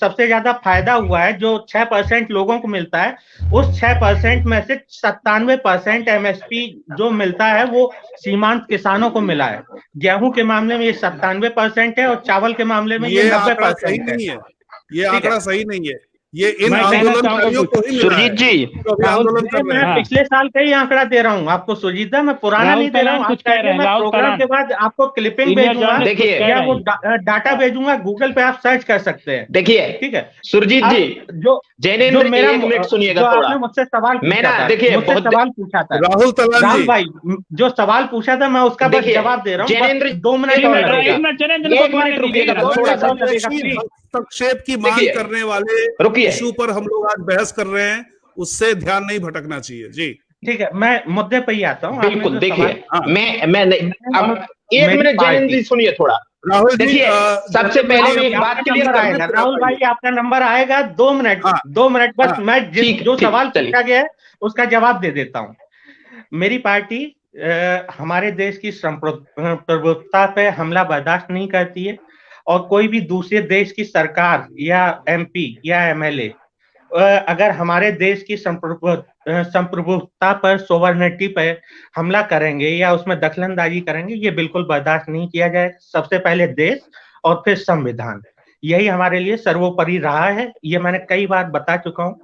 सबसे ज्यादा फायदा हुआ है, जो 6% लोगों को मिलता है, उस 6% में से 97% एमएसपी जो मिलता है वो सीमांत किसानों को मिला है। गेहूं के मामले में ये 97% है और चावल के मामले में ये 90% है। ये आंकड़ा सही नहीं है, ये इन आंदोलनकारियों को ही मिला है। सुजीत जी, आंदोलन कर रहे हैं। मैं पिछले साल का ही आंकड़ा दे रहा हूँ आपको सुजीत दा, मैं पुराना नहीं दे रहा हूँ। प्रोग्राम के बाद आपको क्लिपिंग भेजूंगा, देखिए, या वो डाटा भेजूंगा, गूगल पे आप सर्च कर सकते हैं। देखिए, ठीक है सुरजीत जी, जो जैनेंद्र मेरा एक मिनट सुनिएगा, आपने मुझसे सवाल पूछा था राहुल तलान भाई, जो सवाल पूछा था मैं उसका बस जवाब दे रहा हूँ। जैनेंद्र 2 मिनट हस्तक्षेप की मांग करने वाले इशू पर हम लोग आज बहस कर रहे हैं, उससे ध्यान नहीं भटकना चाहिए। जी ठीक है, मैं मुद्दे पे ही आता हूँ। बिल्कुल, देखिए मैं नहीं, अब 1 मिनट जैनेंद्र जी सुनिए थोड़ा। राहुल जी, सबसे पहले मैं एक बात क्लियर आएगा, राहुल भाई आपका नंबर आएगा 2 मिनट बस। मैं जो सवाल पूछा गया है उसका जवाब दे देता हूँ। मेरी पार्टी हमारे देश की प्रभुत्ता पे हमला बर्दाश्त नहीं करती है, और कोई भी दूसरे देश की सरकार या एमपी या एमएलए अगर हमारे देश की संप्रभुता पर, सोवरेनिटी पर हमला करेंगे या उसमें दखलंदाजी करेंगे, ये बिल्कुल बर्दाश्त नहीं किया जाए। सबसे पहले देश और फिर संविधान, यही हमारे लिए सर्वोपरि रहा है, ये मैंने कई बार बता चुका हूं।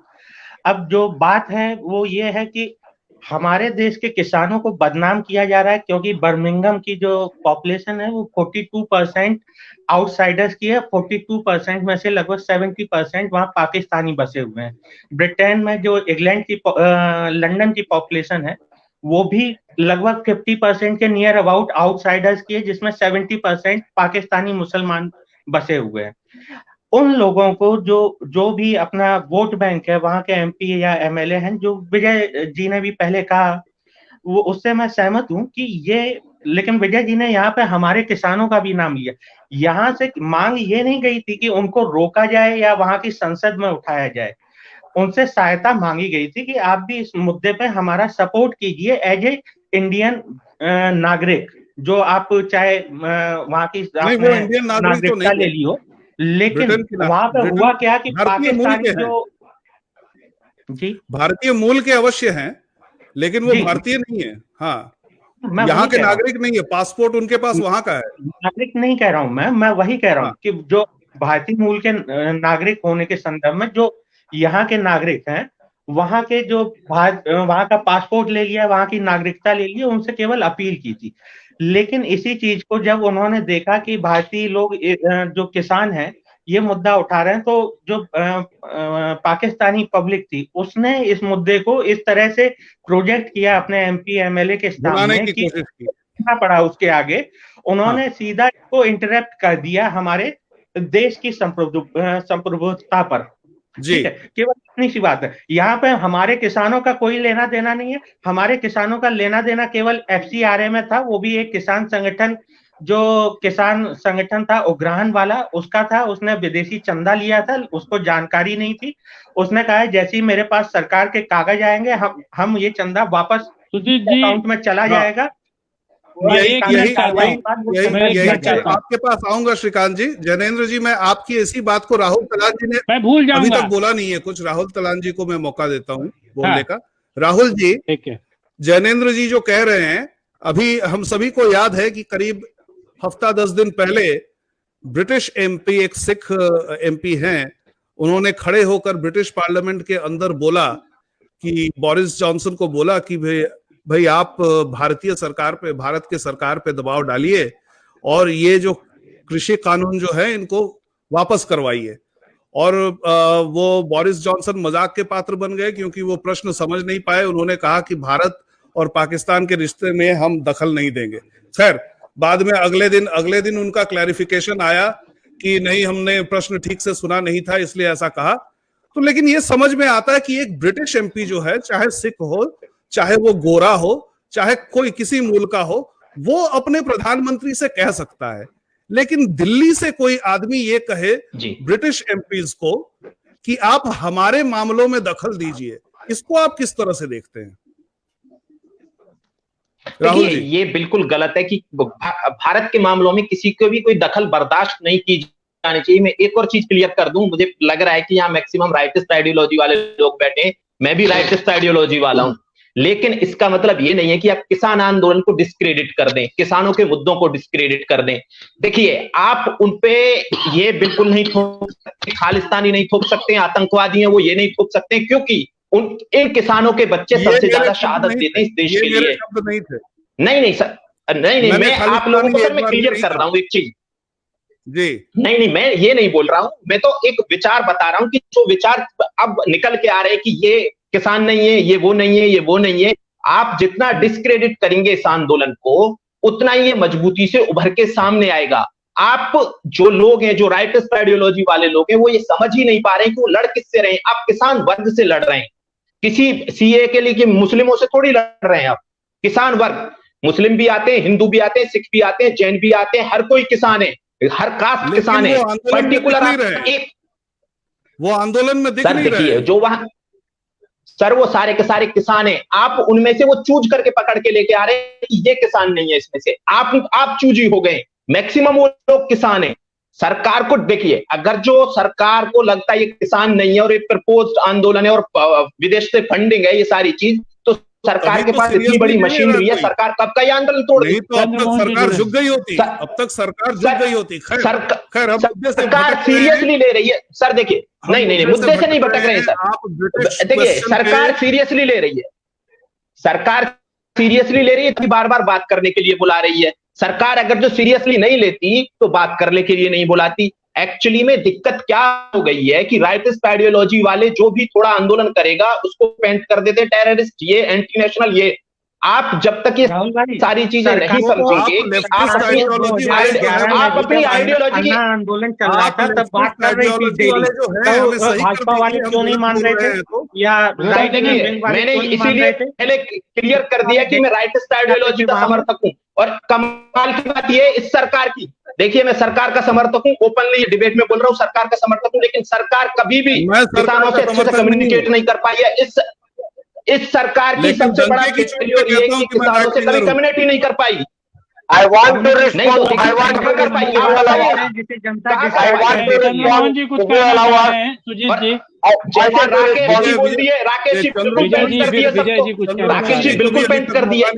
अब जो बात है वो ये है कि हमारे देश के किसानों को बदनाम किया जा रहा है, क्योंकि बर्मिंघम की जो पॉपुलेशन है वो 42% आउटसाइडर्स की है। 42% में से लगभग 70% वहां पाकिस्तानी बसे हुए हैं। ब्रिटेन में जो इंग्लैंड की लंदन की पॉपुलेशन है वो भी लगभग 50% के नियर अबाउट आउटसाइडर्स की है, जिसमें 70% पाकिस्तानी मुसलमान बसे हुए हैं। उन लोगों को जो भी अपना वोट बैंक है, वहां के एमपी या एमएलए हैं, जो विजय जी ने भी पहले कहा, वो उससे मैं सहमत हूं कि ये, लेकिन विजय जी ने यहाँ पे हमारे किसानों का भी नाम लिया। यहाँ से मांग ये नहीं गई थी कि उनको रोका जाए या वहां की संसद में उठाया जाए, उनसे सहायता मांगी गई थी कि आप भी इस मुद्दे पे हमारा सपोर्ट कीजिए एज ए इंडियन नागरिक, जो आप चाहे वहां की इंडियन नागरिक तो नागरिकता ले ली हो, लेकिन वहां पे हुआ क्या कि पाकिस्तानी जो जी भारतीय मूल के अवश्य हैं, लेकिन वो भारतीय नहीं है। हाँ, यहाँ के नागरिक नहीं है, पासपोर्ट उनके पास वहां का है। नागरिक नहीं कह रहा हूं मैं वही कह रहा हूँ कि जो भारतीय मूल के नागरिक होने के संदर्भ में जो यहाँ के नागरिक हैं, वहां के जो वहां का पासपोर्ट ले लिया, वहां की नागरिकता ले लिया, उनसे केवल अपील की थी। लेकिन इसी चीज को जब उन्होंने देखा कि भारतीय लोग जो किसान हैं ये मुद्दा उठा रहे हैं, तो जो पाकिस्तानी पब्लिक थी उसने इस मुद्दे को इस तरह से प्रोजेक्ट किया अपने एमपी एमएलए के सामने कि पड़ा उसके आगे, उन्होंने सीधा इसको इंटरप्ट कर दिया हमारे देश की संप्रभुता पर। जी, केवल इतनी सी बात है। यहाँ पे हमारे किसानों का कोई लेना देना नहीं है। हमारे किसानों का लेना देना केवल एफसीआरए में था, वो भी एक किसान संगठन, जो किसान संगठन था उग्राहन वाला, उसका था। उसने विदेशी चंदा लिया था, उसको जानकारी नहीं थी। उसने कहा जैसे ही मेरे पास सरकार के कागज आएंगे, हम ये चंदा वापस अकाउंट में चला जाएगा। आपके पास आऊंगा श्रीकांत जी। जैनेंद्र जी, मैं आपकी इसी बात को राहुल तलान जी ने अभी तक बोला नहीं है कुछ, राहुल तलान जी को मैं मौका देता हूँ बोलने का। राहुल जी, जैनेंद्र जी जो कह रहे हैं, अभी हम सभी को याद है कि करीब हफ्ता 10 दिन पहले ब्रिटिश एमपी, एक सिख एमपी हैं, उन्होंने खड़े होकर ब्रिटिश पार्लियामेंट के अंदर बोला कि बोरिस जॉनसन को बोला कि भाई आप भारतीय सरकार पे, भारत के सरकार पे दबाव डालिए और ये जो कृषि कानून जो है इनको वापस करवाइए। और वो बोरिस जॉनसन मजाक के पात्र बन गए, क्योंकि वो प्रश्न समझ नहीं पाए। उन्होंने कहा कि भारत और पाकिस्तान के रिश्ते में हम दखल नहीं देंगे। खैर, बाद में अगले दिन उनका क्लैरिफिकेशन आया कि नहीं, हमने प्रश्न ठीक से सुना नहीं था, इसलिए ऐसा कहा। तो लेकिन ये समझ में आता है कि एक ब्रिटिश एमपी जो है, चाहे सिख हो, चाहे वो गोरा हो, चाहे कोई किसी मूल का हो, वो अपने प्रधानमंत्री से कह सकता है। लेकिन दिल्ली से कोई आदमी ये कहे ब्रिटिश एमपीज को कि आप हमारे मामलों में दखल दीजिए, इसको आप किस तरह से देखते हैं? देखिए, ये बिल्कुल गलत है कि भारत के मामलों में किसी को भी कोई दखल बर्दाश्त नहीं की जानी चाहिए। मैं एक और चीज क्लियर कर दूं, मुझे लग रहा है कि यहाँ मैक्सिमम राइटिस्ट आइडियोलॉजी वाले लोग बैठे हैं, मैं भी राइटिस्ट आइडियोलॉजी वाला हूं, लेकिन इसका मतलब ये नहीं है कि आप किसान आंदोलन को डिस्क्रेडिट कर दें, किसानों के मुद्दों को डिस्क्रेडिट कर दें। देखिए, आप उनपे ये बिल्कुल नहीं थोप सकते, खालिस्तानी नहीं थोप सकते, आतंकवादी हैं वो ये नहीं थोप सकते, क्योंकि इन किसानों के बच्चे सबसे ज्यादा शहादत देते हैं इस देश के लिए। नहीं सर, नहीं, मैं आप लोगों को, सर मैं क्लियर कर रहा हूँ एक चीज जी। नहीं, मैं ये नहीं बोल रहा हूं, मैं तो एक विचार बता रहा हूं कि जो विचार अब निकल के आ रहे हैं कि ये किसान नहीं है, ये वो नहीं है, ये वो नहीं है, आप जितना डिस्क्रेडिट करेंगे इस आंदोलन को, उतना ही ये मजबूती से उभर के सामने आएगा। आप जो लोग हैं, जो राइटिस्ट आइडियोलॉजी वाले लोग हैं, वो ये समझ ही नहीं पा रहे हैं कि वो लड़ किससे रहे हैं। आप किसान वर्ग से लड़ रहे हैं, किसी सीए के लिए कि मुस्लिमों से थोड़ी लड़ रहे हैं आप। किसान वर्ग, मुस्लिम भी आते हैं, हिंदू भी आते हैं, सिख भी आते हैं, जैन भी आते हैं, हर कोई किसान है, हर कास्ट किसान है। पर्टिकुलर एक वो आंदोलन में दिख नहीं रहे जो वहां, सर वो सारे के सारे किसान हैं, आप उनमें से वो चूज करके पकड़ के लेके आ रहे हैं कि ये किसान नहीं है, इसमें से आप चूजी हो गए। मैक्सिमम वो लोग किसान हैं, सरकार को देखिए, अगर जो सरकार को लगता है ये किसान नहीं है और ये प्रपोज्ड आंदोलन है और विदेश से फंडिंग है ये सारी चीज, तो सरकार के पास इतनी बड़ी मशीनरी है, सरकार कब का ये आंदोलन तोड़ नहीं तो अब तक सरकार झुक गई होती, अब तक सरकार झुक गई होती। खैर सरकार सीरियसली ले रही है सर, देखिए नहीं मुद्दे से नहीं भटक रहे हैं सर, देखिए सरकार सीरियसली ले रही है, सरकार सीरियसली ले रही है, बार बार बात करने के लिए बुला रही है। सरकार अगर जो सीरियसली नहीं लेती तो बात करने के लिए नहीं बुलाती। एक्चुअली में दिक्कत क्या हो गई है कि राइटिस्ट आइडियोलॉजी वाले जो भी थोड़ा आंदोलन करेगा उसको पेंट कर देते टेररिस्ट, ये एंटी नेशनल, ये आप जब तक ये सारी चीजें नहीं समझेंगे, आप अपनी आइडियोलॉजी की आंदोलन चल रहा था तब बात कर रही थी, भाजपा वाले क्यों नहीं मान रहे थे? या मैंने इसीलिए पहले क्लियर कर दिया कि मैं राइटिस्ट आइडियोलॉजी का समर्थक हूँ। और कमाल की बात ये इस सरकार की, देखिए मैं सरकार का समर्थक हूँ, ओपनली डिबेट में बोल रहा हूँ, सरकार का समर्थक हूँ, लेकिन सरकार कभी भी किसानों से अच्छे से कम्युनिकेट नहीं कर पाई है। इस सरकार की सबसे बड़ा फेलियर ये है कि किसानों से कभी कम्युनिटी नहीं कर पाई। I want to respond. I want to respond. Chandramohan जी कुछ कहना चाह रहे हैं, सुजीत जी। जैसे राकेश जी बोल दिए, राकेश जी बिल्कुल पेंट कर दिया।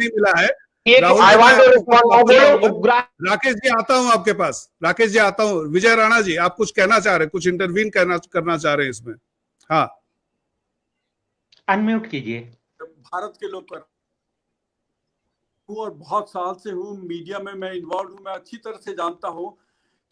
राकेश जी आता हूँ आपके पास, राकेश जी आता हूँ। विजय राणा जी आप कुछ कहना चाह रहे हैं, कुछ इंटरवीन करना चाह रहे हैं इसमें? हाँ अनम्यूट कीजिए। भारत के लोग कर और बहुत साल से हूँ मीडिया में, मैं इन्वॉल्व हूँ, मैं अच्छी तरह से जानता हूँ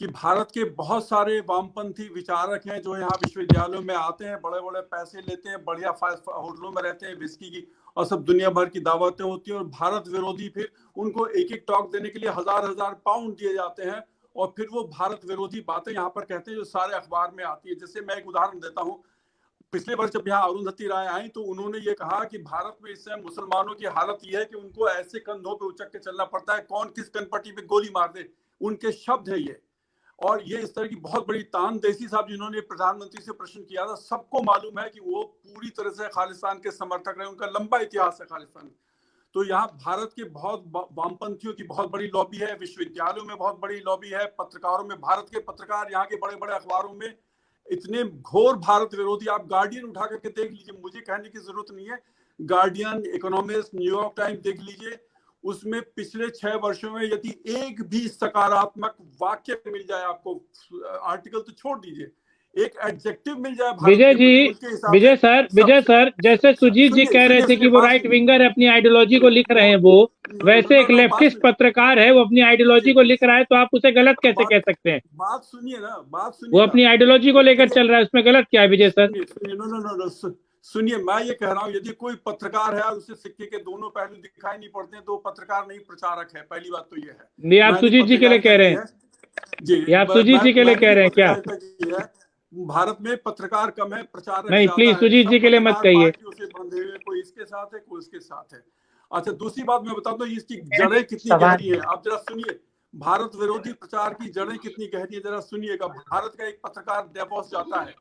कि भारत के बहुत सारे वामपंथी विचारक हैं जो यहाँ विश्वविद्यालयों में आते हैं, बड़े बड़े पैसे लेते हैं, बढ़िया होटलों में रहते हैं, विस्की की और सब दुनिया भर की दावतें होती हैं, और भारत विरोधी फिर उनको एक एक टॉक देने के लिए हजार पाउंड दिए जाते हैं, और फिर वो भारत विरोधी बातें यहाँ पर कहते हैं जो सारे अखबार में आती है। जैसे मैं एक उदाहरण देता हूँ, पिछले वर्ष जब यहाँ अरुंधति राय आई तो उन्होंने ये कहा कि भारत में इस समय मुसलमानों की हालत यह है कि उनको ऐसे कंधों पे उचक के चलना पड़ता है, कौन किस कनपट्टी पे गोली मार दे, उनके शब्द है ये। और ये इस तरह की बहुत बड़ी तान देसी साहब जिन्होंने प्रधानमंत्री से प्रश्न किया था, सबको मालूम है कि वो पूरी तरह से खालिस्तान के समर्थक रहे, उनका लंबा इतिहास है खालिस्तान। तो यहाँ भारत के बहुत वामपंथियों की बहुत बड़ी लॉबी है, विश्वविद्यालयों में बहुत बड़ी लॉबी है, पत्रकारों में, भारत के पत्रकार यहाँ के बड़े बड़े अखबारों में इतने घोर भारत विरोधी, आप गार्डियन उठा करके देख लीजिए, मुझे कहने की जरूरत नहीं है, गार्डियन, इकोनॉमिस्ट, न्यूयॉर्क टाइम्स देख लीजिए, उसमें पिछले 6 वर्षों में यदि एक भी सकारात्मक वाक्य मिल जाए आपको, आर्टिकल तो छोड़ दीजिए, एक एडजेक्टिव मिल जाए विजय जी, विजय सर जैसे सुजीत जी कह रहे थे कि वो राइट विंगर है, अपनी आइडियोलॉजी को लिख रहे हैं, वो वैसे एक लेफ्टिस्ट पत्रकार है, वो अपनी आइडियोलॉजी को लिख रहा है, तो आप उसे गलत कैसे कह सकते हैं? बात सुनिए ना, बात सुनिए, वो अपनी आइडियोलॉजी को लेकर चल रहा है, उसमें गलत क्या है विजय सर? सुनिए, मैं ये कह रहा हूँ, यदि कोई पत्रकार है उसे सिक्के के दोनों पहलू दिखाई नहीं पड़ते हैं तो पत्रकार नहीं, प्रचारक है। पहली बात तो ये है। नहीं, आप सुजीत जी के लिए कह रहे हैं जी, आप सुजीत जी के लिए कह रहे हैं क्या? भारत में पत्रकार कम है, प्रचारक नहीं, प्लीज सुजीत जी के लिए मत कहिए। बंधे हुए, कोई इसके साथ है, कोई इसके साथ है। अच्छा, दूसरी बात मैं बताता हूँ, इसकी जड़ें कितनी गहरी है, आप जरा सुनिए, भारत विरोधी प्रचार की जड़ें कितनी गहरी है, जरा सुनिएगा। भारत का एक पत्रकार डेवोस जाता है,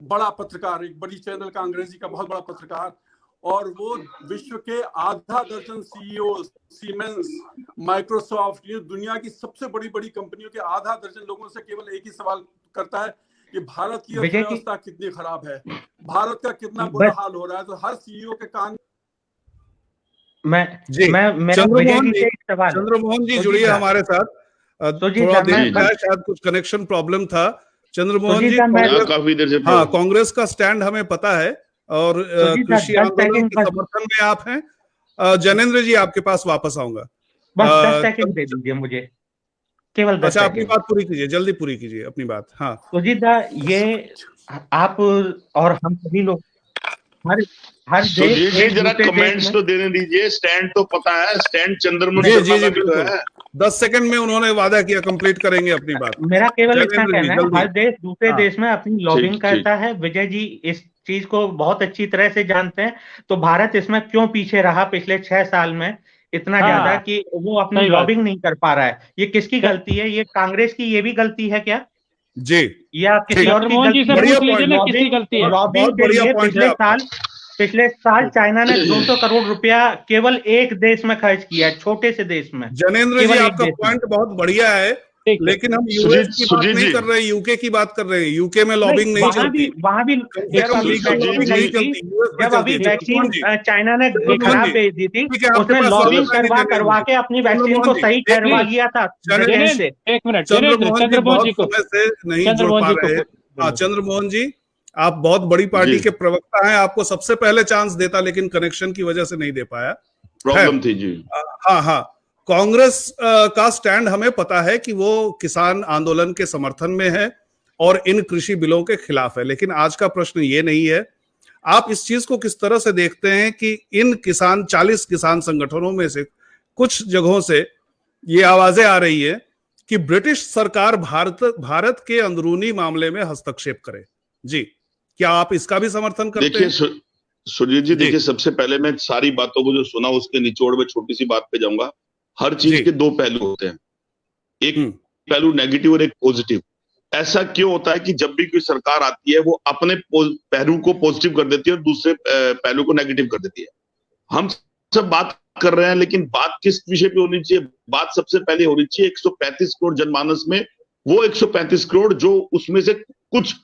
बड़ा पत्रकार, एक बड़ी चैनल का अंग्रेजी का बहुत बड़ा पत्रकार, और वो विश्व के आधा दर्जन सीईओ, सीमेंस, माइक्रोसॉफ्ट, ये दुनिया की सबसे बड़ी बड़ी कंपनियों के आधा दर्जन लोगों से केवल एक ही सवाल करता है कि भारत की अर्थव्यवस्था कितनी खराब है, भारत का कितना बुरा हाल हो रहा है। तो हर सीईओ के कान चंद्रमोहन जी जुड़िए हमारे साथ, थोड़ा देर शायद कुछ कनेक्शन प्रॉब्लम था। चंद्रमोहन जी, काफी देर से हाँ, कांग्रेस का स्टैंड हमें पता है और कृषि आंदोलन के समर्थन में आप हैं। जनेंद्र जी आपके पास वापस आऊंगा, बस 10 सेकंड दे दीजिए मुझे, केवल 10 अच्छा, अपनी बात पूरी कीजिए, जल्दी पूरी कीजिए अपनी बात। हाँ सुजीत दा, ये आप और हम सभी लोग हर देश जरा कमेंट्स तो देने दीजिए, स्टैंड तो पता है, स्टैंड चंद्रमोहन जी बिल्कुल है, 10 सेकंड में उन्होंने वादा किया कंप्लीट करेंगे अपनी बात। मेरा केवल इतना कहना है, हर देश दूसरे देश में अपनी लॉबिंग करता है, विजय जी इस चीज को बहुत अच्छी तरह से जानते हैं, तो भारत इसमें क्यों पीछे रहा पिछले 6 साल में इतना ज्यादा कि वो अपनी लॉबिंग नहीं कर पा रहा है? ये किसकी गलती है? ये कांग्रेस की ये भी गलती है क्या जी? या किसी और की गलती है? लॉबिंग के लिए पिछले साल चाइना ने 200 करोड़ रुपया केवल एक देश में खर्च किया है, छोटे से देश में। जनेंद्र जी, आपका पॉइंट बहुत बढ़िया है, लेकिन हम यूएस की बात नहीं कर रहे हैं, यूके की बात कर रहे हैं। यूके में लॉबिंग नहीं चलती, वहां भी जब अभी वैक्सीन चाइना ने खराब भेज दी थी, उसने लॉबिंग करवा के अपनी वैक्सीन को सही ठहरवा लिया था। एक मिनट, चंद्रमोहन जी को नहीं जोड़ पा रहे। हाँ चंद्रमोहन जी, आप बहुत बड़ी पार्टी के प्रवक्ता हैं, आपको सबसे पहले चांस देता, लेकिन कनेक्शन की वजह से नहीं दे पाया। प्रॉब्लम थी जी। हाँ, कांग्रेस का स्टैंड हमें पता है कि वो किसान आंदोलन के समर्थन में है और इन कृषि बिलों के खिलाफ है, लेकिन आज का प्रश्न ये नहीं है। आप इस चीज को किस तरह से देखते हैं कि इन 40 किसान संगठनों में से कुछ जगहों से ये आवाजें आ रही है कि ब्रिटिश सरकार भारत के अंदरूनी मामले में हस्तक्षेप करे? जी, क्या आप इसका भी समर्थन करते हैं? देखिए सुरजीत जी, देखिए सबसे पहले मैं सारी बातों को जो सुना उसके निचोड़ में छोटी सी बात पे जाऊंगा। हर चीज के दो पहलू होते हैं, एक पहलू नेगेटिव और एक पॉजिटिव। ऐसा क्यों होता है कि जब भी कोई सरकार आती है वो अपने पहलू को पॉजिटिव कर देती है और दूसरे पहलू को नेगेटिव कर देती है। हम सब बात कर रहे हैं, लेकिन बात किस विषय पे होनी चाहिए? बात सबसे पहले होनी चाहिए 135 करोड़ जनमानस में, वो 135 करोड़ जो उसमें से कुछ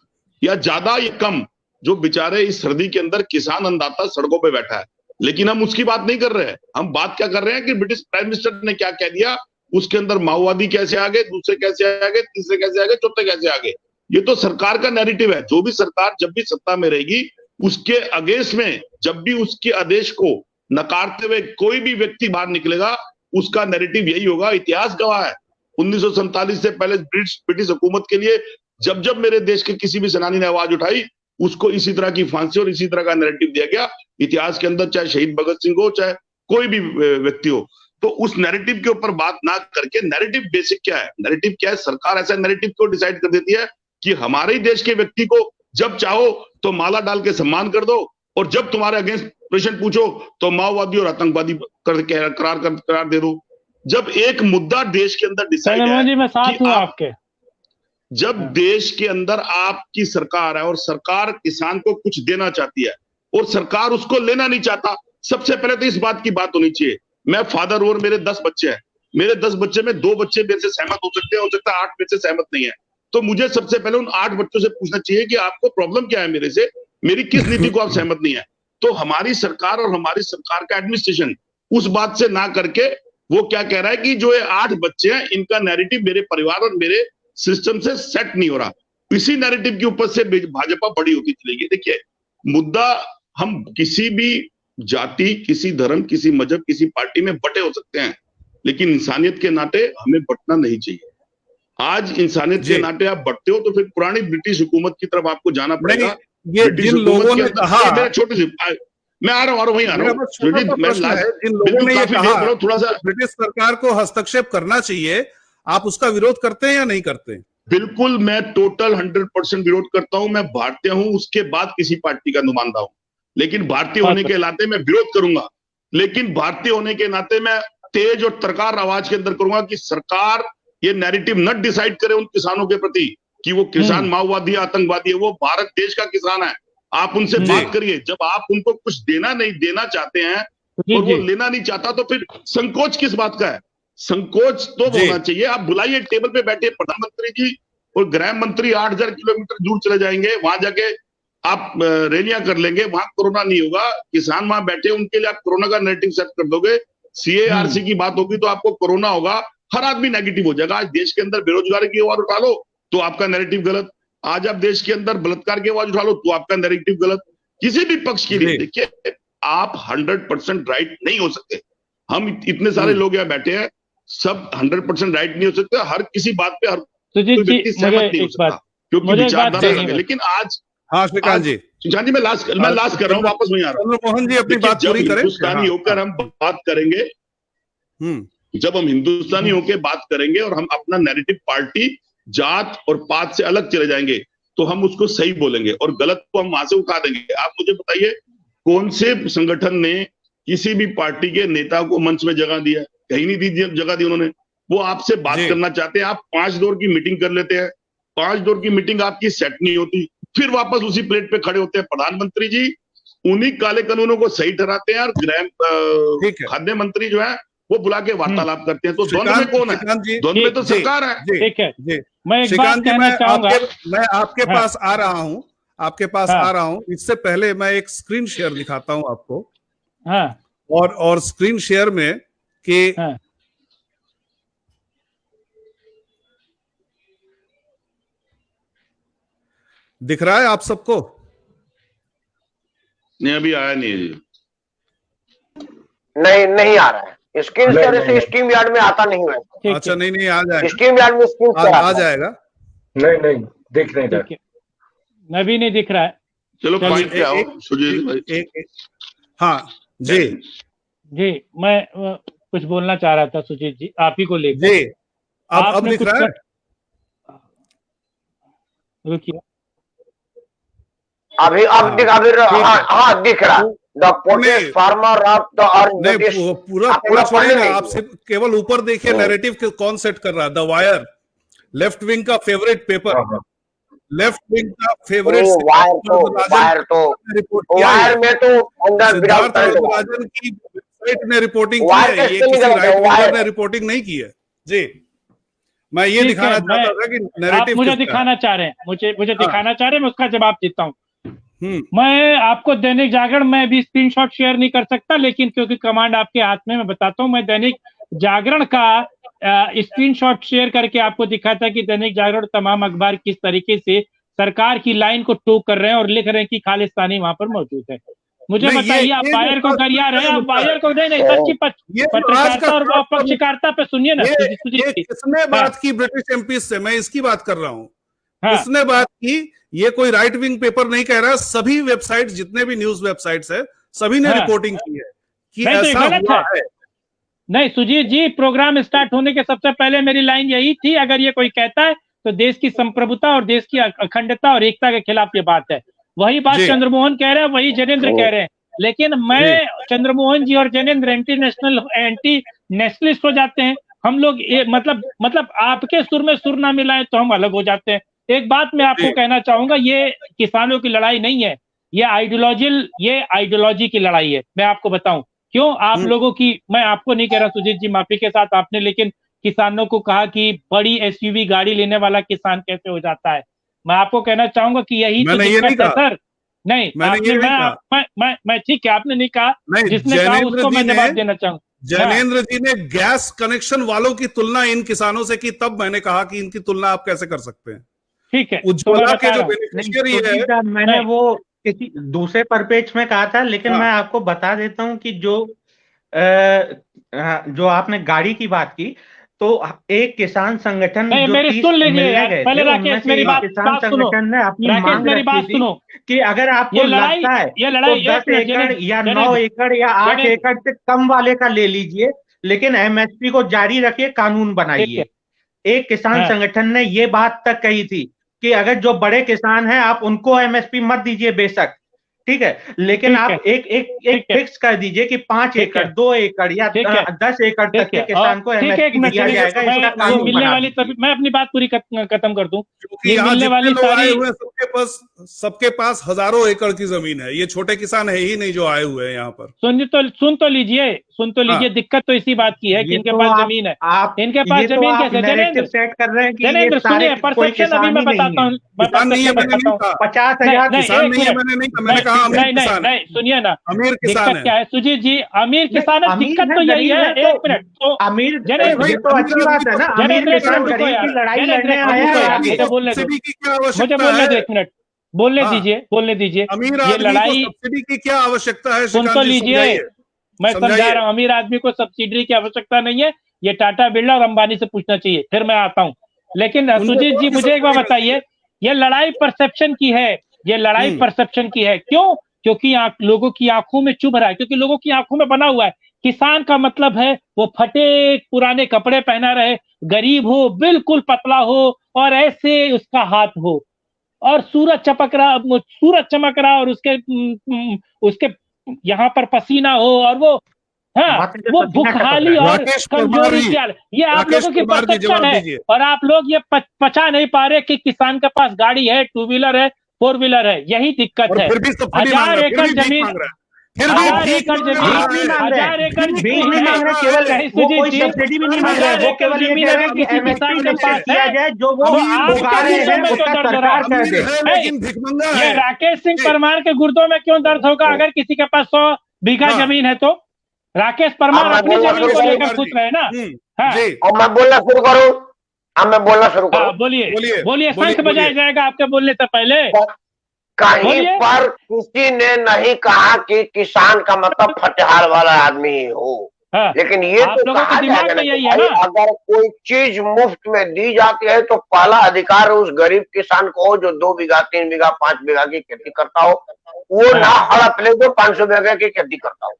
या ज्यादा या कम जो बेचारे इस सर्दी के अंदर किसान अन्नदाता सड़कों पे बैठा है, लेकिन हम उसकी बात नहीं कर रहे हैं। हम बात क्या कर रहे हैं कि ब्रिटिश प्राइम मिनिस्टर ने क्या कह दिया, उसके अंदर माओवादी कैसे आ गए, दूसरे कैसे आ गए, तीसरे कैसे आ गए, चौथे कैसे आ गए। ये तो सरकार का नैरेटिव है। जो भी सरकार जब भी सत्ता में रहेगी, उसके अगेंस्ट में जब भी उसके आदेश को नकारते हुए कोई भी व्यक्ति बाहर निकलेगा, उसका नैरेटिव यही होगा। इतिहास गवाह है, 1947 से पहले ब्रिटिश हुकूमत के लिए जब जब मेरे देश के किसी भी सेनानी ने आवाज उठाई, उसको इसी तरह की फांसी और इसी तरह का नैरेटिव दिया गया इतिहास के अंदर, चाहे शहीद भगत सिंह हो, चाहे कोई भी व्यक्ति हो। तो उस नैरेटिव के ऊपर बात ना करके, नैरेटिव बेसिक क्या है? नैरेटिव क्या है? सरकार ऐसा नैरेटिव को डिसाइड कर देती है कि हमारे ही देश के व्यक्ति को जब चाहो तो माला डाल के सम्मान कर दो, और जब तुम्हारे अगेंस्ट प्रश्न पूछो तो माओवादी और आतंकवादी करार दे दो। जब एक मुद्दा देश के अंदर डिसाइड है, मैं साथ हूं आपके, जब देश के अंदर आपकी सरकार है और सरकार किसान को कुछ देना चाहती है और सरकार उसको लेना नहीं चाहता, सबसे पहले तो इस बात की बात होनी चाहिए। मैं फादर और मेरे 10 बच्चे हैं, मेरे 10 बच्चे में 2 बच्चे मेरे से सहमत हो सकते हैं, हो सकता है 8 में से सहमत नहीं है। तो मुझे सबसे पहले उन 8 बच्चों से पूछना चाहिए कि आपको प्रॉब्लम क्या है मेरे से, मेरी किस नीति को आप सहमत नहीं है। तो हमारी सरकार और हमारी सरकार का एडमिनिस्ट्रेशन उस बात से ना करके वो क्या कह रहा है कि जो ये 8 बच्चे हैं, इनका नैरेटिव मेरे परिवार और मेरे सिस्टम से सेट नहीं हो रहा। इसी नैरेटिव के ऊपर से भाजपा बड़ी होती चलेगी। देखिए, मुद्दा, हम किसी भी जाति, किसी धर्म, किसी मजहब, किसी पार्टी में बटे हो सकते हैं, लेकिन इंसानियत के नाते हमें बटना नहीं चाहिए। आज इंसानियत के नाते आप बटते हो तो फिर पुरानी ब्रिटिश हुकूमत की तरफ आपको जाना पड़ेगा। ये जिन लोगों ने कहा, छोटे से मैं आ रहा हूं वहीं आ रहा हूं, जिन लोगों ने ये कहा थोड़ा सा ब्रिटिश सरकार को हस्तक्षेप करना चाहिए, आप उसका विरोध करते हैं या नहीं करते हैं? बिल्कुल, मैं टोटल 100% विरोध करता हूं। मैं भारतीय हूं, उसके बाद किसी पार्टी का नुमाइंदा हूं, लेकिन भारतीय होने के नाते मैं विरोध करूंगा। लेकिन भारतीय होने के नाते मैं तेज और तरकार आवाज के अंदर करूंगा कि सरकार ये नैरेटिव न डिसाइड करे उन किसानों के प्रति कि वो किसान माओवादी आतंकवादी है। वो भारत देश का किसान है, आप उनसे बात करिए। जब आप उनको कुछ देना चाहते हैं और वो लेना नहीं चाहता, तो फिर संकोच किस बात का है? संकोच तो होना चाहिए। आप बुलाइए, टेबल पे बैठे प्रधानमंत्री जी और गृह मंत्री 8000 किलोमीटर दूर चले जाएंगे, वहां जाके आप रैलियां कर लेंगे, वहां कोरोना नहीं होगा। किसान वहां बैठे, उनके लिए आप कोरोना का नैरेटिव सेट कर दोगे। CARC की बात होगी तो आपको कोरोना होगा, हर आदमी नेगेटिव हो जाएगा। आज देश के अंदर बेरोजगारी की आवाज उठा लो तो आपका नैरेटिव गलत। आज आप देश के अंदर बलात्कार की आवाज उठा लो तो आपका नैरेटिव गलत। किसी भी पक्ष के लिए देखिए, आप 100% राइट नहीं हो सकते। हम इतने सारे लोग यहाँ बैठे हैं, सब 100% राइट नहीं हो सकते। हर किसी बात पे हर व्यक्ति सहमत नहीं हो सकता, क्योंकि विचारधारा अलग है। लेकिन आज श्रीकांत जी, जी मैं लास्ट कर रहा हूँ, वापस वहीं आ रहा हूँ। मोहन जी अपनी बात पूरी करें। हिंदुस्तानी होकर हम बात करेंगे, जब हम हिंदुस्तानी होकर बात करेंगे और हम अपना नैरेटिव पार्टी, जात और पात से अलग चले जाएंगे, तो हम उसको सही बोलेंगे और गलत को हम वहां से उठा देंगे। आप मुझे बताइए, कौन से संगठन ने किसी भी पार्टी के नेता को मंच में जगह दिया? कहीं नहीं दी जगह दी उन्होंने। वो आपसे बात करना चाहते हैं, आप 5 दौर की मीटिंग कर लेते हैं, 5 दौर की मीटिंग आपकी सेट नहीं होती, फिर वापस उसी प्लेट पे खड़े होते हैं। प्रधानमंत्री जी उन्हीं काले कानूनों को सही ठहराते हैं और खाद्य मंत्री जो है वो बुला के वार्तालाप करते हैं। तो द्वंद्व में कौन है? द्वंद्व में तो सरकार है। ठीक है, मैं एक बात श्रीकांत जी, कहना चाहूंगा। मैं आपके पास आ रहा हूं, आपके पास आ रहा हूं। इससे पहले मैं एक स्क्रीन शेयर दिखाता हूं आपको। हाँ, और स्क्रीन शेयर में कि दिख रहा है आप सबको? नहीं, अभी आया नहीं है। नहीं आ रहा है। स्क्रीन शेयर से स्ट्रीम यार्ड में आता नहीं है। अच्छा, नहीं आ जाएगा। स्ट्रीम यार्ड में स्क्रीन शेयर आ जाएगा। नहीं दिख नहीं रहा। मैं भी नहीं दिख रहा है। चलो पॉइंट पे आओ सुजीत भाई। हाँ जी, मैं कुछ बोलना चाह रहा था सुजीत जी, आप ही को लेकर। जी, अब दिख रहा है? रुकिए, अभी दिख रहा है। The potash farmer of the पूरा छोड़िए ना, आप सिर्फ केवल ऊपर देखिए। नैरेटिव कौन सेट कर रहा है? द वायर, लेफ्ट विंग का फेवरेट पेपर, लेफ्ट विंग का फेवरेट। वायर में तो अंदर राजन की वेबसाइट ने रिपोर्टिंग की है, ये किसी राइट विंगर ने रिपोर्टिंग नहीं की है। जी, मैं ये दिखाना चाहता था कि नैरेटिव मुझे दिखाना चाह रहे हैं, मुझे दिखाना चाह रहे हैं, मैं उसका जवाब देता हूँ। मैं आपको दैनिक जागरण में भी स्क्रीनशॉट शेयर नहीं कर सकता, लेकिन क्योंकि कमांड आपके हाथ में, मैं बताता हूँ। मैं दैनिक जागरण का स्क्रीनशॉट शेयर करके आपको दिखाता कि दैनिक जागरण तमाम अखबार किस तरीके से सरकार की लाइन को टोक कर रहे हैं और लिख रहे हैं कि खालिस्तानी वहां पर मौजूद है। मुझे बताइए, आप वायर को गरिया रहे हैं, आप वायर को नहीं सच्ची पत्रकारिता और पक्षकारिता पे सुनिए ना। किसने बात की ब्रिटिश एमपी से? मैं इसकी बात कर रहा हूँ। किसने बात की? ये कोई राइट विंग पेपर नहीं कह रहा। सभी वेबसाइट, जितने भी न्यूज वेबसाइट्स है, सभी ने रिपोर्टिंग की है कि ऐसा हुआ है। नहीं सुजीत जी, प्रोग्राम स्टार्ट होने के सबसे पहले मेरी लाइन यही थी, अगर ये कोई कहता है तो देश की संप्रभुता और देश की अखंडता और एकता के खिलाफ ये बात है। वही बात चंद्रमोहन कह रहे हैं, वही जैनेंद्र कह रहे हैं। लेकिन मैं, चंद्रमोहन जी और जैनेंद्र एंटी नेशनलिस्ट हो जाते हैं। हम लोग मतलब आपके सुर में सुर ना मिलाए तो हम अलग हो जाते हैं। एक बात मैं आपको कहना चाहूंगा, ये किसानों की लड़ाई नहीं है, ये आइडियोलॉजी की लड़ाई है। मैं आपको बताऊं क्यों। आप लोगों की, मैं आपको नहीं कह रहा सुजीत जी, माफी के साथ, आपने लेकिन किसानों को कहा कि बड़ी एसयूवी गाड़ी लेने वाला किसान कैसे हो जाता है। मैं आपको कहना चाहूंगा कि यही तो दिक्कत है सर। नहीं, मैं ठीक है, आपने नहीं कहा, जिसने कहा उसको मैं जवाब देना चाहूंगा। जैनेंद्र जी ने गैस कनेक्शन वालों की तुलना इन किसानों से की, तब मैंने कहा कि इनकी तुलना आप कैसे कर सकते हैं। ठीक है, उज्ज्वला के जो बेनिफिशियरी है, मैंने वो किसी दूसरे परिपेक्ष में कहा था, लेकिन मैं आपको बता देता हूं कि जो आपने गाड़ी की बात की, तो एक किसान संगठन जो मेरी सुन लीजिए यार, पहले राकेश मेरी बात सुनो। ने अपनी मांग मेरी बात रखी सुनो कि अगर आपको लगता है तो 10 एकड़ या 9 एकड़ या 8 एकड़ से कम वाले का ले लीजिए, लेकिन एमएसपी को जारी रखिए, कानून बनाइए। एक किसान संगठन ने ये बात तक कही थी कि अगर जो बड़े किसान हैं आप उनको एमएसपी मत दीजिए बेशक, ठीक है, लेकिन आप एक फिक्स कर दीजिए कि 5 एकड़ 2 एकड़ या 10 एकड़ तक के किसान को एमएसपी दिया जाएगा। इसका कानून मिलने वाली, मैं अपनी बात पूरी खत्म कर दूं। ये मिलने वाली सारी, सबके पास हजारों एकड़ की जमीन है। ये छोटे किसान है ही नहीं जो आए हुए हैं यहाँ पर। सुन तो लीजिए, दिक्कत तो इसी बात की है कि इनके पास जमीन है। इनके पास जमीन कैसे? सेट कर रहे हैं कि जैनेंद्र सुनिए, परसेप्शन अभी मैं बताता हूँ। 50,000 किसान नहीं है, मैंने कहा नहीं, सुनिए ना, अमीर किसान है। क्या है सुजीत जी? अमीर किसान है, दिक्कत तो यही है। एक मिनट, तो अमीर तो अच्छी बात है ना, अमीर किसान गरीब की लड़ाई लड़ने आया है। मुझे बोलने दो, एक मिनट बोलने दीजिए। ये लड़ाई, सब्सिडी की क्या आवश्यकता है? सुन तो लीजिए, मैं समझा रहा हूँ। अमीर आदमी को सब्सिडी की आवश्यकता नहीं है, ये टाटा बिरला और अंबानी से पूछना चाहिए, फिर मैं आता हूँ। लेकिन सुजीत जी मुझे एक बार बताइए, ये लड़ाई परसेप्शन की है, ये लड़ाई परसेप्शन की है। क्यों? क्योंकि लोगों की आंखों में चुभ रहा है, क्योंकि लोगों की आंखों में बना हुआ है किसान का मतलब है वो फटे पुराने कपड़े पहना रहे, गरीब हो, बिल्कुल पतला हो और ऐसे उसका हाथ हो और सूरज चमक रहा और उसके यहाँ पर पसीना हो और वो भूखहाली और कमजोरी की हालत। ये आप लोगों की परसेप्शन है और आप लोग ये पचा नहीं पा रहे कि किसान के पास गाड़ी है, 2 व्हीलर है, 4 व्हीलर है। यही दिक्कत है। 1000 एकड़ जमीन, फिर भी 1000 भीख एकड़ नहीं जमीन, मांग रहे। 1000 एकड़ बीच जमीन नहीं मांग रहे, केवल नहीं वो कोई सुजीत जी, सब्सिडी भी नहीं मांग रहे, 1000 वो एकड़ केवल ये जमीन कह रहे अगर हैं कि किसी एमएसपी किसान के निश्चित पास किया है जाए, जो वो तो अमीर आपके उगा रहे गुर्दों हैं में उसका क्यों दर्द हो सरकार रहा कर अमीर दे। है लेकिन भिखमंगा ये है। राकेश सिंह परमार के गुर्दों में क्यों दर्द होगा अगर किसी के पास 100 बीघा हाँ। जमीन है तो? राकेश परमार अब मैं अपनी बोलना जमीन शुरू को करूं? लेकर खुश रहे ना। हाँ जी और मैं बोलना शुरू करूं? अब मैं बोलना शुरू हाँ, करूं? बोलिए बोलिए, बोलिए, बोलिए, शंख बजाया बोलिए। जाएगा आपके बोलने से पहले। कहीं बोलिए। पर किसी ने नहीं कहा कि किसान का मतलब फटेहाल वाला आदमी ही हो, हाँ, लेकिन ये आप तो लोगों कहा के दिमाग जाएगा ना में कि यही है भाई ना। अगर कोई चीज मुफ्त में दी जाती है तो पहला अधिकार उस गरीब किसान को हो जो 2 बीघा 3 बीघा 5 बीघा की खेती करता हो, वो ना हड़प ले जो 500 बीघा की खेती करता हो।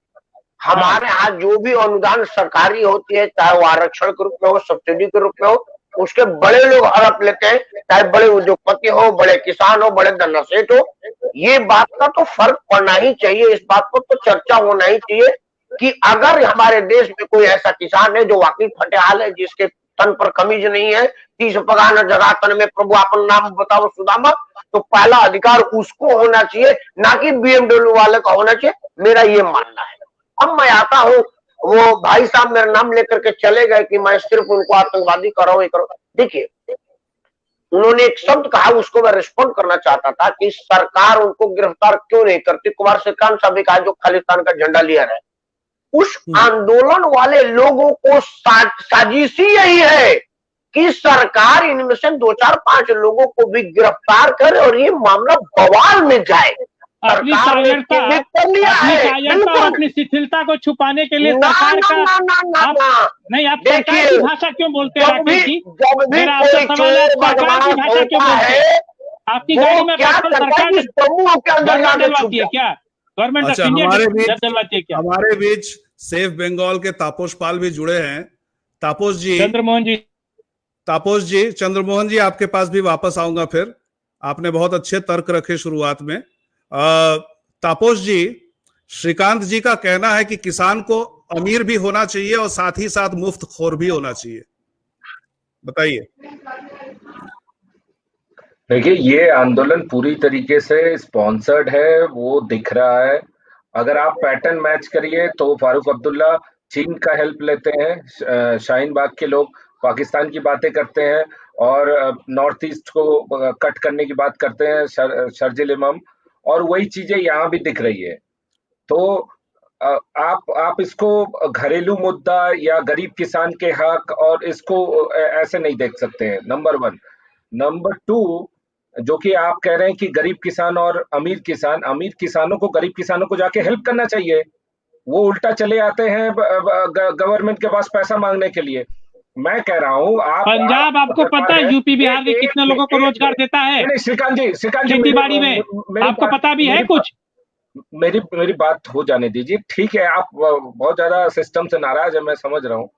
हमारे यहाँ जो भी अनुदान सरकारी होती है, चाहे वो आरक्षण के रूप में हो, सब्सिडी के रूप में हो, उसके बड़े लोग हड़प लेते हैं, चाहे बड़े उद्योगपति हो, बड़े किसान हो, बड़े धन्ना सेठ हो। ये बात का तो फर्क पड़ना ही चाहिए, इस बात पर तो चर्चा होना ही चाहिए कि अगर हमारे देश में कोई ऐसा किसान है जो वाकई फटेहाल है, जिसके तन पर कमीज नहीं है, 30 पगार न जगह तन में प्रभु अपन नाम बताओ सुदामा, तो पहला अधिकार उसको होना चाहिए, ना कि बीएमडब्ल्यू वाले का होना चाहिए। मेरा ये मानना है। अब मैं आता हूँ, वो भाई साहब मेरा नाम लेकर के चले गए कि मैं सिर्फ उनको आतंकवादी कर रहा हूँ, ये करो। देखिए, उन्होंने एक शब्द कहा, उसको मैं रिस्पॉन्ड करना चाहता था कि सरकार उनको गिरफ्तार क्यों नहीं करती। कुमार श्रीकांत साहब ने कहा जो खालिस्तान का झंडा लिया है, उस आंदोलन वाले लोगों को साजिश ही यही है कि सरकार इनमें से 2 4 5 लोगों को भी गिरफ्तार करे और ये मामला बवाल में जाए। अपनी कायरता और अपनी शिथिलता को छुपाने के लिए सरकार का नहीं, आप सरकार की भाषा क्यों बोलते हैं राकेश जी? मेरा आपसे सवाल है, सरकार की भाषा क्यों बोलते हैं? आपकी गाड़ी में सरकार डलवाती है क्या? गवर्नमेंट ऑफ इंडिया डलवाती है क्या? हमारे बीच सेफ बंगाल के तापस पाल भी जुड़े हैं। तापस जी, चंद्रमोहन जी, आपके पास भी वापस आऊंगा फिर। आपने बहुत अच्छे तर्क रखे शुरुआत में। तापस जी, श्रीकांत जी का कहना है कि किसान को अमीर भी होना चाहिए और साथ ही साथ मुफ्त खोर भी होना चाहिए, बताइए। देखिए, ये आंदोलन पूरी तरीके से स्पॉन्सर्ड है, वो दिख रहा है। अगर आप पैटर्न मैच करिए तो फारूक अब्दुल्ला चीन का हेल्प लेते हैं, शाहीन बाग के लोग पाकिस्तान की बातें करते हैं और नॉर्थ ईस्ट को कट करने की बात करते हैं शर्जिल इमाम, और वही चीजें यहाँ भी दिख रही है। तो आप इसको घरेलू मुद्दा या गरीब किसान के हक और इसको ऐसे नहीं देख सकते हैं, नंबर 1। नंबर 2, जो कि आप कह रहे हैं कि गरीब किसान और अमीर किसानों को गरीब किसानों को जाके हेल्प करना चाहिए, वो उल्टा चले आते हैं गवर्नमेंट के पास पैसा मांगने के लिए। मैं कह रहा हूँ पंजाब आपको पता है यूपी बिहार के कितने लोगों को रोजगार देता है? नहीं, श्रीकांत जी खेती बाड़ी में आपको पता भी है कुछ? मेरी बात हो जाने दीजिए, ठीक है। आप बहुत ज्यादा सिस्टम से नाराज है, मैं समझ रहा हूँ।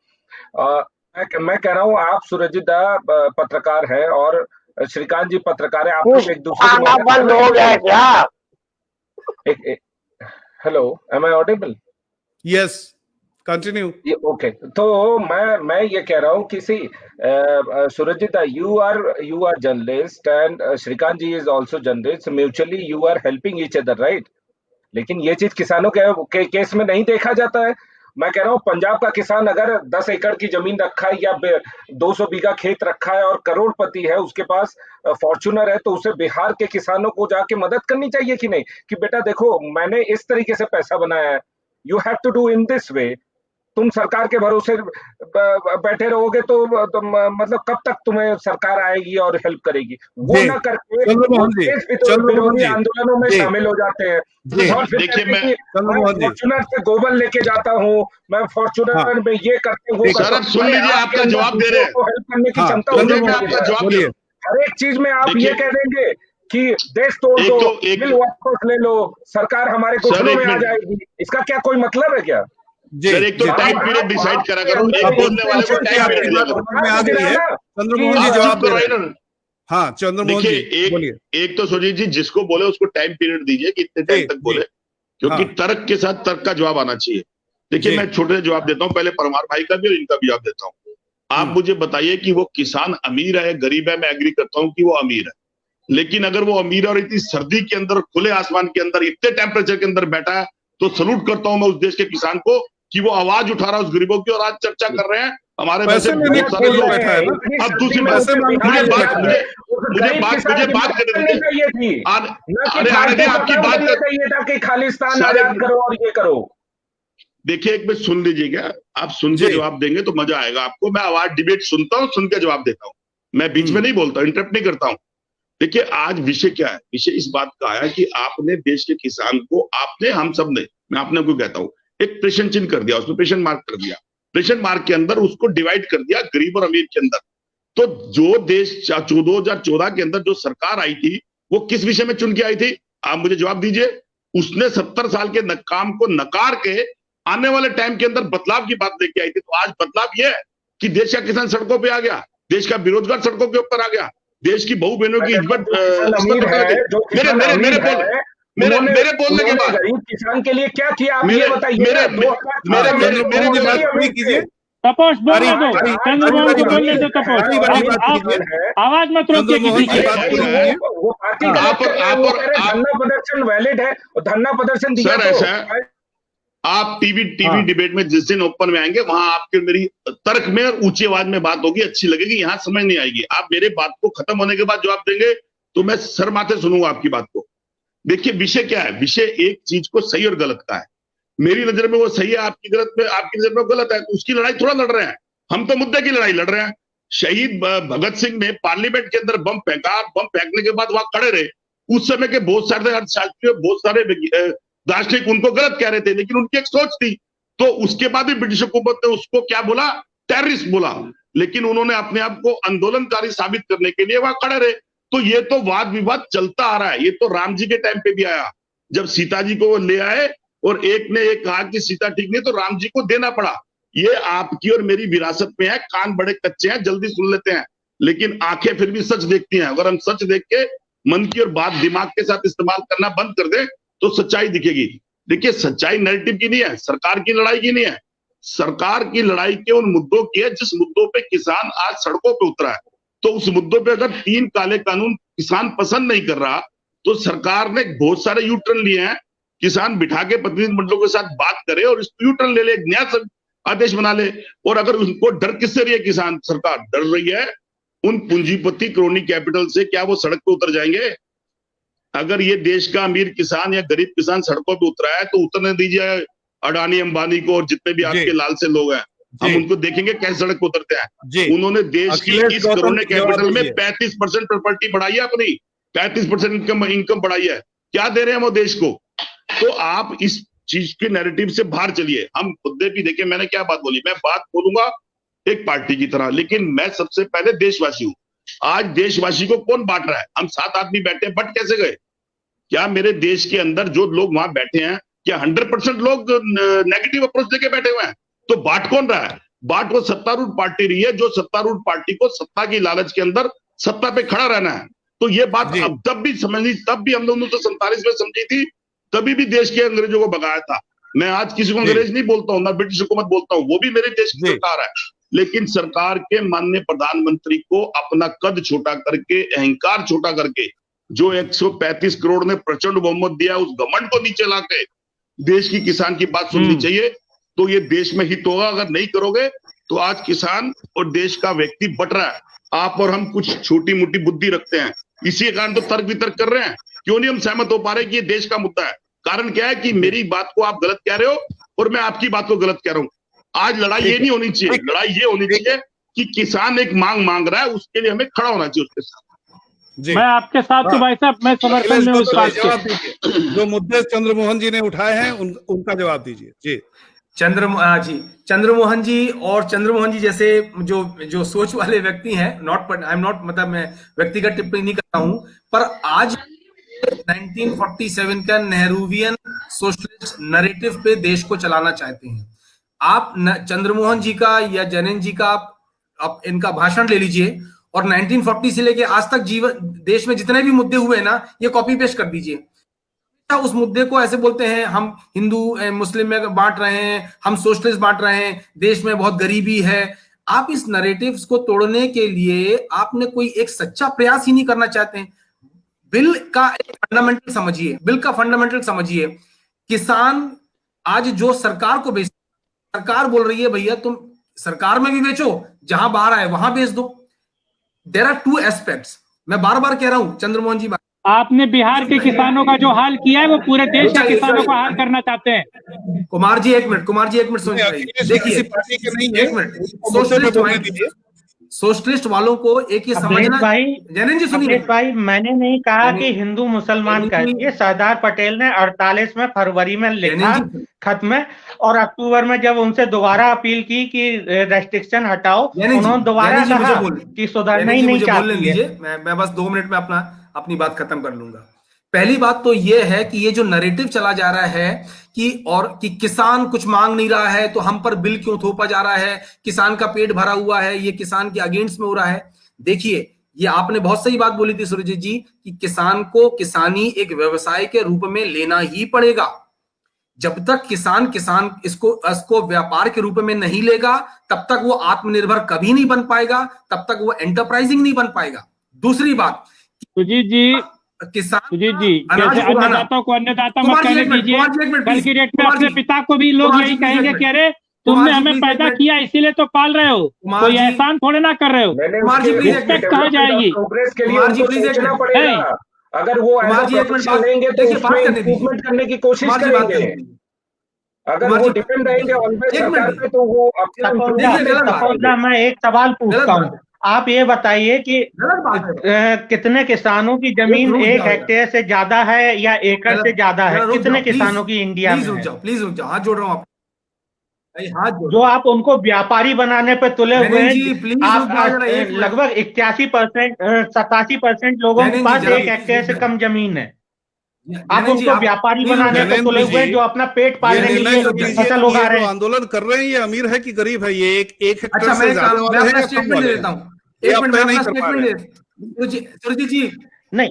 मैं कह रहा हूँ, आप सुरजिदा पत्रकार है और श्रीकांत जी पत्रकार है, आप लोग एक दूसरे को बंद हो गया क्या? Hello, am I audible? Yes, continue. Okay, तो मैं ये कह रहा हूँ कि Surajita, you are journalist and Shrikant ji is also journalist, mutually you are helping each other, right? लेकिन ये चीज किसानों के केस में नहीं देखा जाता है। मैं कह रहा हूँ, पंजाब का किसान अगर 10 एकड़ की जमीन रखा है या 200 बीघा खेत रखा है और करोड़पति है, उसके पास फॉर्च्यूनर है, तो उसे बिहार के किसानों को जाके मदद करनी चाहिए कि नहीं, कि बेटा देखो मैंने इस तरीके से पैसा बनाया है, you have to do in this way. तुम सरकार के भरोसे बैठे रहोगे तो मतलब कब तक तुम्हें सरकार आएगी और हेल्प करेगी? वो ना करके विरोधी आंदोलनों में शामिल हो जाते हैं। देखिए, मैं फॉर्च्यूनर से गोबर लेके जाता हूँ, मैं फॉर्च्यूनर में ये करते हूँ, सुन लीजिए, आपका जवाब दे रहे हैं, हेल्प करने की क्षमता। हर एक चीज में आप ये कह देंगे कि देश तोड़ दो, बिल वापस ले लो, सरकार हमारे घुटनों में आ जाएगी, इसका क्या कोई मतलब है क्या? सर, एक तो टाइम पीरियड डिसाइड करा करो, एक बोलने वाले को टाइम पीरियड दिया करो। चंद्रमोहन जी जवाब दे रहे हैं। हाँ, चंद्रमोहन जी बोलिए। एक तो सुजीत जी, जिसको बोले उसको टाइम पीरियड दीजिए कि इतने टाइम तक बोले, क्योंकि तर्क के साथ तर्क का जवाब आना चाहिए। देखिए, मैं छोटे से जवाब देता हूँ, पहले परमार भाई का भी और इनका भी जवाब देता हूँ। आप मुझे बताइए कि वो किसान अमीर है गरीब है? मैं एग्री करता हूँ कि वो अमीर है, लेकिन अगर वो अमीर और इतनी सर्दी के अंदर खुले आसमान के अंदर इतने टेम्परेचर के अंदर बैठा है तो सलूट करता हूं मैं उस देश के किसान को कि वो आवाज उठा रहा है उस गरीबों की, और आज चर्चा कर रहे हैं हमारे वैसे बहुत सारे लोग बैठा है ना। अब दूसरी बात, मुझे बात करने दीजिए। अरे आगे आपकी बात चाहिए था कि खालिस्तान आजाद करो और ये करो। देखिए एक मिनट सुन लीजिएगा, आप सुन के जवाब देंगे तो मजा आएगा आपको। मैं आवाज डिबेट सुनता हूँ, सुन के जवाब देता हूँ, मैं बीच में नहीं बोलता, इंटरप्ट नहीं करता हूँ। देखिए आज विषय क्या है, विषय इस बात का आया कि आपने देश के किसान को, आपने, हम सब ने, मैं आपने को कहता हूँ, एक प्रश्न चिन्ह कर दिया, उसमें प्रश्न मार्क कर दिया, प्रश्न मार्क के अंदर उसको डिवाइड कर दिया गरीब और अमीर के अंदर। तो जो देश 2014 के अंदर जो सरकार आई थी वो किस विषय में चुन के आई थी, आप मुझे जवाब दीजिए। उसने 70 साल के काम को नकार के आने वाले टाइम के अंदर बदलाव की बात लेके आई थी। तो आज बदलाव यह है कि देश का किसान सड़कों पे आ गया, देश का बेरोजगार सड़कों के ऊपर आ गया, देश की बहु बहनों की इज्जत मेरे बोलने के बाद किसान के लिए क्या किया आप ये बताइए। तपोश बोलने दो, चंद्रमोहन को बोलने दो। तपोश आवाज मत रोकिए किसी की। धरना प्रदर्शन वैलिड है, धरना प्रदर्शन दिया। सर ऐसा है, आप टीवी डिबेट में जिस दिन ओपन में आएंगे वहां आपके मेरी तर्क में और ऊंची आवाज में बात होगी, अच्छी लगेगी, यहाँ समझ नहीं आएगी। आप मेरे बात को खत्म होने के बाद जवाब देंगे तो मैं सर माथे सुनूंगा आपकी बात को। देखिए विषय क्या है, विषय एक चीज को सही और गलत का है। मेरी नजर में वो सही है, आपकी नजर में गलत है, तो उसकी लड़ाई थोड़ा लड़ रहे हैं हम, तो मुद्दे की लड़ाई लड़ रहे हैं। शहीद भगत सिंह ने पार्लियामेंट के अंदर बम फेंका, बम फेंकने के बाद वहां खड़े रहे। उस समय के बहुत सारे अर्थशास्त्री, बहुत सारे दार्शनिक उनको गलत कह रहे थे, लेकिन उनकी एक सोच थी। तो उसके बाद भी ब्रिटिश हुकूमत ने उसको क्या बोला, टेररिस्ट बोला, लेकिन उन्होंने अपने आप को आंदोलनकारी साबित करने के लिए वहां खड़े रहे। तो ये तो वाद विवाद चलता आ रहा है, ये तो राम जी के टाइम पे भी आया, जब सीता जी को वो ले आए और एक ने एक कहा कि सीता ठीक नहीं, तो राम जी को देना पड़ा। ये आपकी और मेरी विरासत में है, कान बड़े कच्चे हैं, जल्दी सुन लेते हैं, लेकिन आंखें फिर भी सच देखती हैं। अगर हम सच देख के मन की और बात दिमाग के साथ इस्तेमाल करना बंद कर दें तो सच्चाई दिखेगी। देखिए सच्चाई नैरेटिव की नहीं है, सरकार की लड़ाई की नहीं है, सरकार की लड़ाई के उन मुद्दों की है जिस मुद्दों पे किसान आज सड़कों पे उतरा है। तो उस मुद्दों पे अगर 3 काले कानून किसान पसंद नहीं कर रहा तो सरकार ने बहुत सारे यू टर्न लिए हैं। किसान बिठा के प्रतिनिधिमंडलों के साथ बात करे और इस यू टर्न ले ले, एक नया आदेश बना ले। और अगर उनको डर किससे रही है, किसान सरकार डर रही है उन पूंजीपति क्रोनी कैपिटल से, क्या वो सड़क पे उतर जाएंगे? अगर ये देश का अमीर किसान या गरीब किसान सड़कों पे उतरा है तो उतरने दीजिए अडानी अंबानी को और जितने भी आपके लाल से लोग हैं, हम उनको देखेंगे कैसे सड़क पे उतरते हैं। उन्होंने देश की इस कोरोना कैपिटल में 35% प्रॉपर्टी बढ़ाई है, अपनी 35% इनकम बढ़ाई है। क्या दे रहे हैं वो देश को? तो आप इस चीज के नैरेटिव से बाहर चलिए। हम मुद्दे भी देखें, मैंने क्या बात बोली, मैं बात बोलूंगा एक पार्टी की तरह, लेकिन मैं सबसे पहले देशवासी हूं। आज देशवासी को कौन बांट रहा है? हम 7 आदमी बैठे, बट कैसे गए? क्या मेरे देश के अंदर जो लोग वहां बैठे हैं, क्या 100% लोग नेगेटिव अप्रोच लेके बैठे हुए हैं? तो बांट कौन रहा है? बांट वो सत्तारूढ़ पार्टी रही है, जो सत्तारूढ़ पार्टी को सत्ता की लालच के अंदर सत्ता पे खड़ा रहना है। तो ये बात अब तब भी समझी, तब भी हम लोग 1947 में समझी थी, तभी भी देश के अंग्रेजों को भगाया था। मैं आज किसी को अंग्रेज नहीं बोलता हूं, ना ब्रिटिश हुकूमत बोलता हूं, वो भी मेरे देश की सरकार है। लेकिन सरकार के माननीय प्रधानमंत्री को अपना कद छोटा करके, अहंकार छोटा करके, जो 135 करोड़ ने प्रचंड बहुमत दिया, उस घमंड को नीचे लाके देश की किसान की बात सुननी चाहिए। तो ये देश में हित होगा। अगर नहीं करोगे तो आज किसान और देश का व्यक्ति बट रहा है। आप और हम कुछ छोटी मोटी बुद्धि रखते हैं, इसी कारण तो तर्क वितर्क कर रहे हैं। क्यों नहीं हम सहमत हो पा रहे कि ये देश का मुद्दा है? कारण क्या है कि मेरी बात को आप गलत कह रहे हो और मैं आपकी बात को गलत कह रहा हूं। आज लड़ाई ये नहीं होनी चाहिए, लड़ाई ये होनी चाहिए कि किसान एक मांग रहा है, उसके लिए हमें खड़ा होना चाहिए उसके साथ। मैं आपके साथ तो भाई साहब, मैं समर्थन में उस बात के। जो मुद्दे चंद्रमोहन जी ने उठाए हैं उनका जवाब दीजिए। जी चंद्रमोहन जी, और चंद्रमोहन जी जैसे जो सोच वाले व्यक्ति हैं, आई एम नॉट, मतलब मैं व्यक्तिगत टिप्पणी नहीं करता हूं, पर आज 1947 का नेहरूवियन सोशलिस्ट नैरेटिव पे देश को चलाना चाहते हैं। आप चंद्रमोहन जी का या जैनेन जी का आप इनका भाषण ले लीजिए और 1940 से लेके आज तक देश में जितने भी मुद्दे हुए ना, ये कॉपी पेस्ट कर दीजिए। उस मुद्दे को ऐसे बोलते हैं, हम हिंदू मुस्लिम में बांट रहे हैं, हम सोशलिस्ट बांट रहे हैं, देश में बहुत गरीबी है। आप इस नैरेटिव्स को तोड़ने के लिए आपने कोई एक सच्चा प्रयास ही नहीं करना चाहते हैं। बिल का एक फंडामेंटल समझिए, बिल का फंडामेंटल समझिए। किसान आज जो सरकार को बेच, सरकार बोल रही है भैया तुम सरकार में भी बेचो, जहां बाहर आए वहां बेच दो। There are two aspects. मैं बार बार कह रहा हूं चंद्रमोहन जी, आपने बिहार के किसानों का जो हाल किया है वो पूरे देश के किसानों का हाल करना चाहते हैं। कुमार जी एक मिनट सुनिए। देखिए एक मिनट, सोशलिस्ट वालों को एक ये समझना। भाई जैन जी सुनिए भाई, मैंने नहीं कहा कि हिंदू मुसलमान का, ये सरदार पटेल ने 48 में फरवरी में लिखा खत में, और अक्टूबर में जब उनसे दोबारा अपील की कि रेस्ट्रिक्शन हटाओ, उन्होंने दोबारा कहा कि सुधारना ही नहीं चाहती है। मैं बस 2 मिनट में अपनी बात खत्म कर लूंगा। पहली बात तो ये है कि ये जो नैरेटिव चला जा रहा है कि किसान कुछ मांग नहीं रहा है तो हम पर बिल क्यों थोपा जा रहा है, किसान का पेट भरा हुआ है, ये किसान के अगेंस्ट में हो रहा है। देखिए ये आपने बहुत सही बात बोली थी सुरजीत जी कि किसान को किसानी एक व्यवसाय के रूप में लेना ही पड़ेगा। जब तक किसान इसको व्यापार के रूप में नहीं लेगा तब तक वो आत्मनिर्भर कभी नहीं बन पाएगा, तब तक वो एंटरप्राइजिंग नहीं बन पाएगा। दूसरी बात, सुजीत जी जैसे अन्नदाता को अन्नदाता मत कहने दीजिए, कल की डेट में अपने पिता को भी लोग यही कहेंगे कि अरे तुमने हमें पैदा किया इसीलिए तो पाल रहे हो, कोई एहसान थोड़े ना कर रहे हो। रिस्पेक्ट कहाँ जाएगी? अगर वो लेंगे तो इम्प्रूवमेंट करने की कोशिश करेंगे। अगर वो डिपेंड रहेंगे तो वो अपना। मैं एक सवाल पूछता हूँ, आप ये बताइए कि कितने किसानों की जमीन 1 हेक्टेयर से ज्यादा है या एकड़ से ज्यादा है? कितने किसानों की इंडिया में? प्लीज रुक जाओ, हाथ जोड़ रहा हूँ जो आप उनको व्यापारी बनाने पे तुले हुए हैं। आप लगभग 81% 87% लोगों के पास 1 हेक्टेयर से कम जमीन है। आप उनको व्यापारी बनाने पे तुले हुए हैं जो अपना पेट पालने के लिए फसल उगा रहे हैं। आंदोलन कर रहे हैं, ये अमीर है कि गरीब है? ये एक हेक्टेयर से ज्यादा वाले हैं, स्टेटमेंट दे देता हूँ। एक मिनट सुरजीत जी, नहीं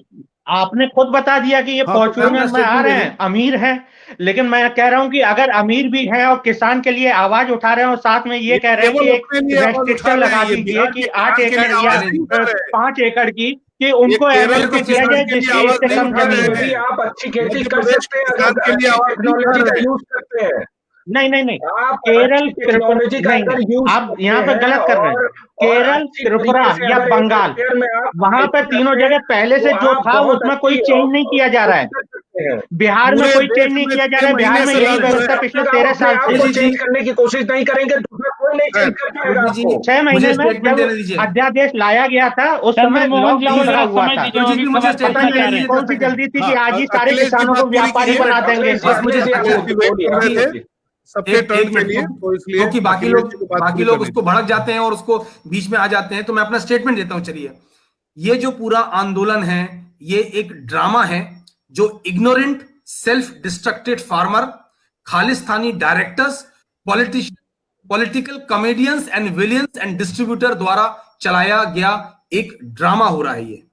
आपने खुद बता दिया कि ये फॉर्च्यूनर में आ रहे हैं, अमीर हैं, लेकिन मैं कह रहा हूं कि अगर अमीर भी हैं और किसान के लिए आवाज उठा रहे हैं और साथ में ये कह रहे हैं कि एक रेस्ट्रिक्शन लगा दीजिए कि 8 एकड़ या 5 एकड़ की, कि उनको एमएसपी किया जाए जिसकी इससे कम जमीन। आप अच्छी खेती कर सकते हैं, टेक्नोलॉजी का यूज करते हैं। नहीं केरल नहीं, आप यहाँ पे गलत कर रहे हैं। केरल, त्रिपुरा या बंगाल, वहां पर तीनों जगह पहले से जो था उसमें कोई चेंज नहीं किया जा रहा है। बिहार में कोई चेंज नहीं किया जा रहा है। बिहार में यही व्यवस्था पिछले 13 साल से चेंज करने की कोशिश नहीं करेंगे तो कोई नहीं चेंज कर पाएगा। 6 महीने में जब अध्यादेश लाया गया था उस समय लॉकडाउन लगा हुआ था। कौन सी जल्दी थी कि आज ही सारे किसानों को व्यापारी बना देंगे? सबके टर्न के लिए, तो इसलिए क्योंकि बाकी लोग उसको भड़क जाते हैं और उसको बीच में आ जाते हैं। तो मैं अपना स्टेटमेंट देता हूं। चलिए, ये जो पूरा आंदोलन है ये एक ड्रामा है जो ignorant, self distracted farmer, Khalistani directors, political comedians and Williams and distributor द्वारा चलाया गया एक ड्रामा हो रहा है। ये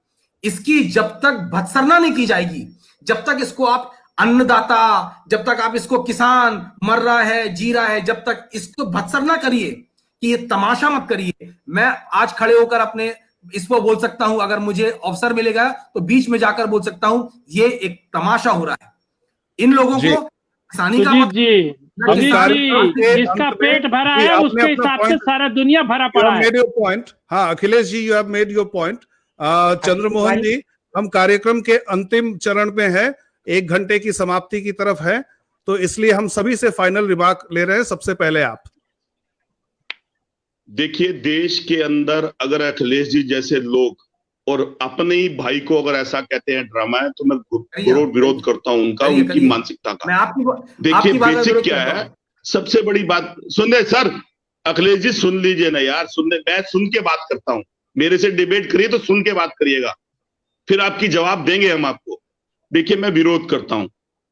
इसकी जब तक भत्सना नहीं की जाएगी, जब तक इसको आप अन्नदाता, जब तक आप इसको किसान मर रहा है जी रहा है, जब तक इसको भत्सर ना करिए कि ये तमाशा मत करिए। मैं आज खड़े होकर अपने इस पर बोल सकता हूं, अगर मुझे अवसर मिलेगा तो बीच में जाकर बोल सकता हूं ये एक तमाशा हो रहा है। इन लोगों को किसानी का जिसका पेट भरा है उसके हिसाब से सारा दुनिया भरा पड़ा है। हाँ Akhilesh ji, you have made your point. Chandramohan ji, हम कार्यक्रम के अंतिम चरण में है, 1 घंटे की समाप्ति की तरफ है, तो इसलिए हम सभी से फाइनल रिमार्क ले रहे हैं। सबसे पहले आप देखिए, देश के अंदर अगर अखिलेश जी जैसे लोग और अपने ही भाई को अगर ऐसा कहते हैं ड्रामा है, तो मैं विरोध करता हूं उनका, उनकी मानसिकता का। देखिए बेसिक क्या है, सबसे बड़ी बात सुन सर, अखिलेश जी सुन लीजिए ना यार, मैं सुन के बात करता हूं। मेरे से डिबेट करिए तो सुन के बात करिएगा, फिर आपकी जवाब देंगे हम आपको। देखिए मैं विरोध करता हूं,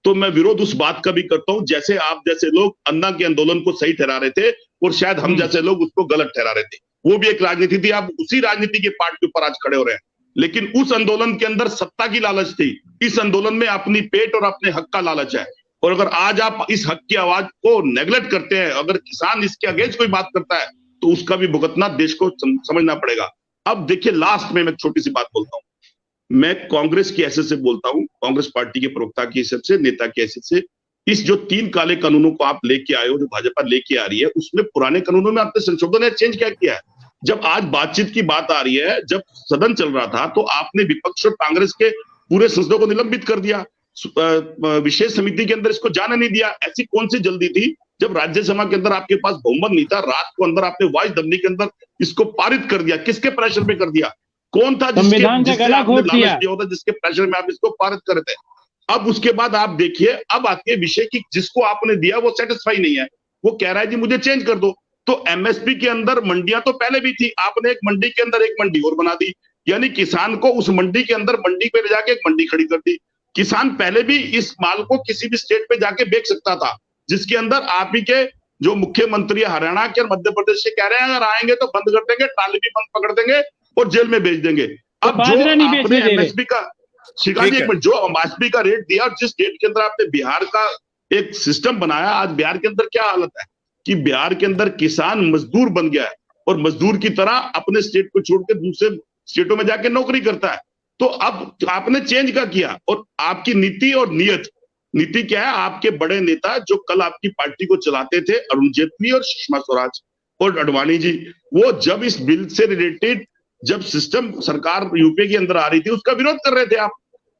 तो मैं विरोध उस बात का भी करता हूं जैसे आप जैसे लोग अन्ना के आंदोलन को सही ठहरा रहे थे और शायद हम जैसे लोग उसको गलत ठहरा रहे थे। वो भी एक राजनीति थी, आप उसी राजनीति के पार्ट के ऊपर आज खड़े हो रहे हैं। लेकिन उस आंदोलन के अंदर सत्ता की लालच थी, इस आंदोलन में अपनी पेट और अपने हक का लालच है। और अगर आज आप इस हक की आवाज को नेग्लेक्ट करते हैं, अगर किसान इसके अगेंस्ट कोई बात करता है तो उसका भी भुगतना देश को समझना पड़ेगा। अब देखिए लास्ट में मैं छोटी सी बात बोलता हूं, मैं कांग्रेस की हैसियत से बोलता हूं, कांग्रेस पार्टी के प्रवक्ता की हैसियत से, नेता की हैसियत से। इस जो 3 काले कानूनों को आप लेके आए हो, जो भाजपा लेके आ रही है, उसमें पुराने कानूनों में आपने संशोधन या चेंज क्या किया है? जब आज बातचीत की बात आ रही है, जब सदन चल रहा था, तो आपने विपक्ष और कांग्रेस के पूरे संसदों को निलंबित कर दिया, विशेष समिति के अंदर इसको जाने नहीं दिया। ऐसी कौन सी जल्दी थी जब राज्यसभा के अंदर आपके पास बहुमत नहीं था? रात को अंदर आपने वॉइस दबने के अंदर इसको पारित कर दिया। किसके प्रेशर पे कर दिया? कौन था जिसके होता जिसके प्रेशर में आप इसको पारित कर रहे थे? अब उसके बाद आप देखिए, अब आती है विषय की जिसको आपने दिया वो सेटिस्फाई नहीं है, वो कह रहा है जी मुझे चेंज कर दो। तो एमएसपी के अंदर मंडियां तो पहले भी थी, आपने एक मंडी के अंदर एक मंडी और बना दी, यानी किसान को उस मंडी के अंदर मंडी पे ले जाके एक मंडी खड़ी कर दी। किसान पहले भी इस माल को किसी भी स्टेट पे जाके बेच सकता था, जिसके अंदर आप ही के जो मुख्यमंत्री हरियाणा के और मध्य प्रदेश से कह रहे हैं अगर आएंगे तो बंद कर देंगे, ट्राली भी बंद पकड़ देंगे और जेल में भेज देंगे। अब जो आपने एमएसपी का जो एमएसपी का रेट दिया और जिस स्टेट के अंदर आपने बिहार का एक सिस्टम बनाया, आज बिहार के अंदर क्या हालत है कि बिहार के अंदर किसान मजदूर बन गया है और मजदूर की तरह अपने स्टेट को छोड़कर दूसरे स्टेटों में जाके नौकरी करता है। तो अब आपने चेंज क्या किया? और आपकी नीति और नीति क्या है? आपके बड़े नेता जो कल आपकी पार्टी को चलाते थे, अरुण जेटली और सुषमा स्वराज और अडवाणी जी, वो जब इस बिल से रिलेटेड जब सिस्टम सरकार यूपीए के अंदर आ रही थी उसका विरोध कर रहे थे आप,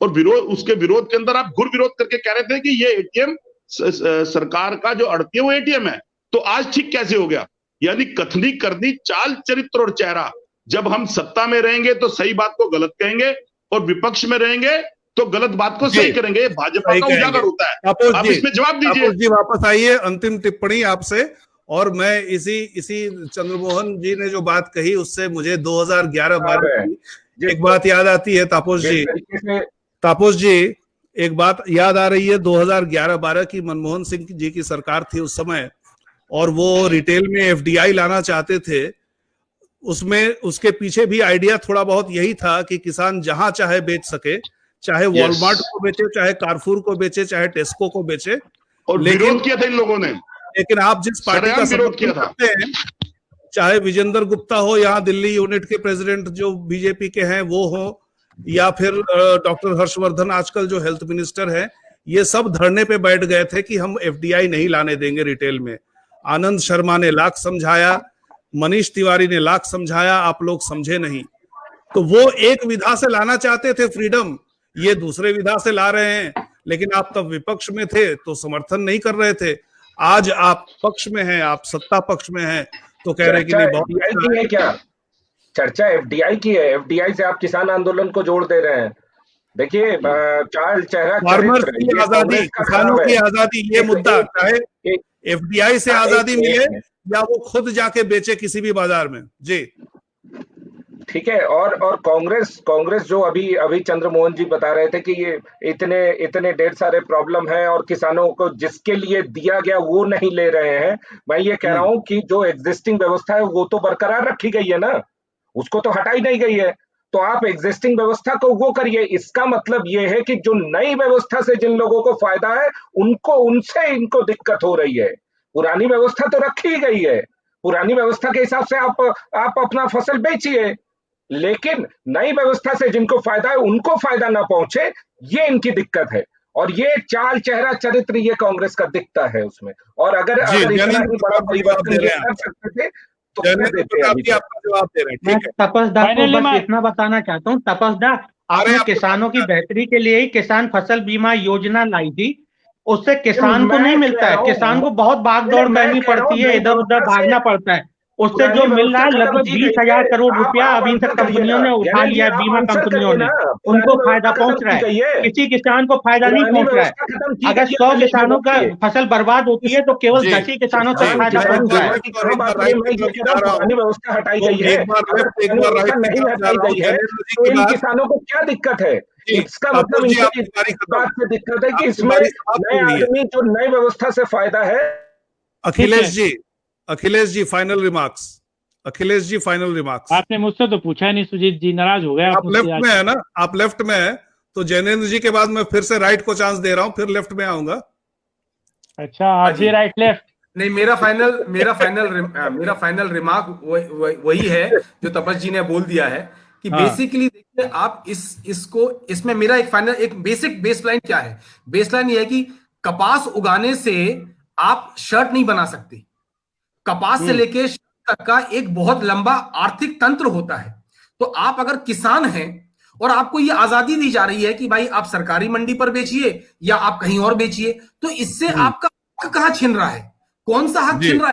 और उसके विरोध के अंदर आप घुर विरोध करके कह रहे थे कि ये एटीएम सरकार का जो अड़ती है वो एटीएम है। तो आज ठीक कैसे हो गया? यानी कथनी करनी, चाल, चरित्र और चेहरा। जब हम सत्ता में रहेंगे तो सही बात को गलत कहेंगे और विपक्ष में रहेंगे तो गलत बात को सही करेंगे। भाजपा का उजागर होता है। आप इसमें जवाब दीजिए। जी वापस आइए, अंतिम टिप्पणी आपसे। और मैं इसी चंद्रमोहन जी ने जो बात कही उससे मुझे 2011-12 की एक बात याद आती है। तापस जी एक बात याद आ रही है, 2011-12 की मनमोहन सिंह जी की सरकार थी उस समय, और वो रिटेल में एफडीआई लाना चाहते थे। उसमें उसके पीछे भी आइडिया थोड़ा बहुत यही था कि किसान जहां चाहे बेच सके, चाहे वॉलमार्ट को बेचे, चाहे कारफूर को बेचे, चाहे टेस्को को बेचे। और विरोध किया था इन लोगों ने। लेकिन आप जिस पार्टी का विरोध किया करते हैं, चाहे विजेंद्र गुप्ता हो, यहाँ दिल्ली यूनिट के प्रेसिडेंट जो बीजेपी के हैं वो हो, या फिर डॉक्टर हर्षवर्धन आजकल जो हेल्थ मिनिस्टर है, ये सब धरने पे बैठ गए थे कि हम एफडीआई नहीं लाने देंगे रिटेल में। आनंद शर्मा ने लाख समझाया, मनीष तिवारी ने लाख समझाया, आप लोग समझे नहीं। तो वो एक विधा से लाना चाहते थे फ्रीडम, ये दूसरे विधा से ला रहे हैं। लेकिन आप तब विपक्ष में थे तो समर्थन नहीं कर रहे थे। आज आप पक्ष में हैं, आप सत्ता पक्ष में हैं, तो कह रहे कि नहीं बहुत की है। क्या चर्चा एफडीआई की है? एफडीआई से आप किसान आंदोलन को जोड़ दे रहे हैं। देखिए, चाल, चेहरा, फार्मर्स की आजादी, किसानों की आजादी, ये मुद्दा, चाहे एफडीआई से आजादी मिले या वो खुद जाके बेचे किसी भी बाजार में। जी ठीक है। और कांग्रेस जो अभी चंद्रमोहन जी बता रहे थे कि ये इतने ढेर सारे प्रॉब्लम है और किसानों को जिसके लिए दिया गया वो नहीं ले रहे हैं। मैं ये कह रहा हूं कि जो एग्जिस्टिंग व्यवस्था है वो तो बरकरार रखी गई है ना, उसको तो हटाई नहीं गई है। तो आप एग्जिस्टिंग व्यवस्था को वो करिए। इसका मतलब ये है कि जो नई व्यवस्था से जिन लोगों को फायदा है उनसे इनको दिक्कत हो रही है। पुरानी व्यवस्था तो रखी गई है, पुरानी व्यवस्था के हिसाब से आप अपना फसल बेचिए, लेकिन नई व्यवस्था से जिनको फायदा है उनको फायदा ना पहुंचे, ये इनकी दिक्कत है। और ये चाल, चेहरा, चरित्र ये कांग्रेस का दिखता है उसमें। और अगर इतना ही बड़ा परिवर्तन ये कर सकते थे तो कर देते। आपका जवाब दे रहे हैं। तपस्दा को बस इतना बताना चाहता हूँ, तपस्दा आपने किसानों की बेहतरी के लिए ही किसान फसल बीमा योजना लाई थी। उससे किसान को नहीं मिलता है, किसान को बहुत भागदौड़ करनी पड़ती है, इधर उधर भागना पड़ता है। उससे जो मिल रहा है लगभग 20,000 करोड़ रुपया अभी तक कंपनियों ने उठा लिया है, बीमा कंपनियों ने, उनको फायदा पहुंच रहा है, किसी किसान को फायदा नहीं पहुंच रहा है। अगर 100 किसानों का फसल बर्बाद होती है तो केवल 10 ही किसानों को फायदा पहुंच रहा है। व्यवस्था हटाई गई है, नहीं हटाई गई है तो इन किसानों को क्या दिक्कत है? इसका मतलब इस बात से दिक्कत है कि इसमें नए आदमी जो नई व्यवस्था से फायदा है। Akhilesh ji final remarks. Akhilesh ji final remarks. आपने मुझसे तो पूछा नहीं सुजीत जी, नाराज हो गए आप लेफ्ट में है ना, आप लेफ्ट में है, तो जैनेन्द्र जी के बाद मैं फिर से राइट को चांस दे रहा हूं, फिर लेफ्ट में आऊंगा। अच्छा, आप भी राइट लेफ्ट? नहीं, मेरा फाइनल रिमार्क वही है जो तपस जी ने बोल दिया है कि बेसिकली देखिए आप इसमें मेरा एक बेसिक बेसलाइन क्या है? बेसलाइन ये है कि कपास उगाने से आप शर्ट नहीं बना सकते। कपास से लेके शर्ट तक का एक बहुत लंबा आर्थिक तंत्र होता है। तो आप अगर किसान हैं और आपको ये आजादी दी जा रही है कि भाई आप सरकारी मंडी पर बेचिए या आप कहीं और बेचिए, तो इससे आपका हक कहां छिन रहा है? कौन सा हक छिन रहा है?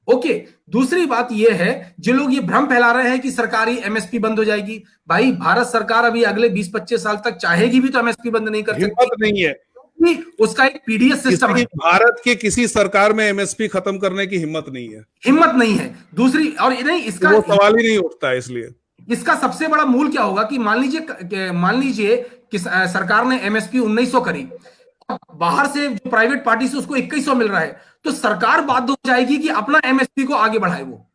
ओके, दूसरी बात यह है, जो लोग ये भ्रम फैला रहे हैं कि सरकारी एमएसपी बंद हो जाएगी, भाई भारत सरकार अभी अगले 20-25 साल तक चाहेगी भी तो एमएसपी बंद नहीं कर सकती। हिम्मत नहीं है, उसका एक पीडीएस सिस्टम है। भारत के किसी सरकार में एमएसपी खत्म करने की हिम्मत नहीं है। दूसरी और नहीं, इसका वो सवाल ही नहीं उठता है। इसलिए इसका सबसे बड़ा मूल क्या होगा कि मान लीजिए कि सरकार ने एमएसपी 1900 करी, बाहर से जो प्राइवेट पार्टी से उसको 2100 मिल रहा है, तो सरकार बाध्य हो जाएगी कि अपना एमएसपी को आगे बढ़ाए। वो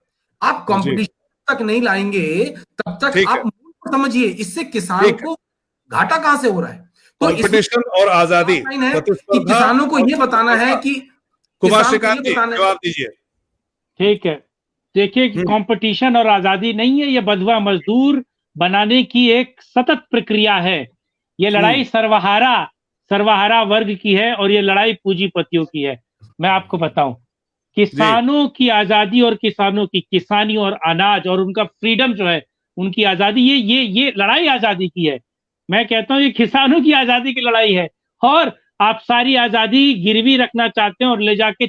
आप कंपटीशन तक नहीं लाएंगे तब तक आप समझिए इससे किसान को घाटा कहां से हो रहा है। तो कंपटीशन और आजादी है कि किसानों को यह बताना है कि कुमार श्रीकांत जी जवाब दीजिए। ठीक है, देखिए कंपटीशन और आजादी नहीं है, ये बंधुआ मजदूर बनाने की एक सतत प्रक्रिया है। ये लड़ाई सर्वहारा वर्ग की है और ये लड़ाई पूंजीपतियों की है। मैं आपको बताऊं, किसानों की आजादी और किसानों की किसानी और अनाज और उनका फ्रीडम जो है, उनकी आजादी, ये लड़ाई आजादी की है। मैं कहता हूं ये किसानों की आजादी की लड़ाई है। और आप सारी आजादी गिरवी रखना चाहते हैं और ले जाके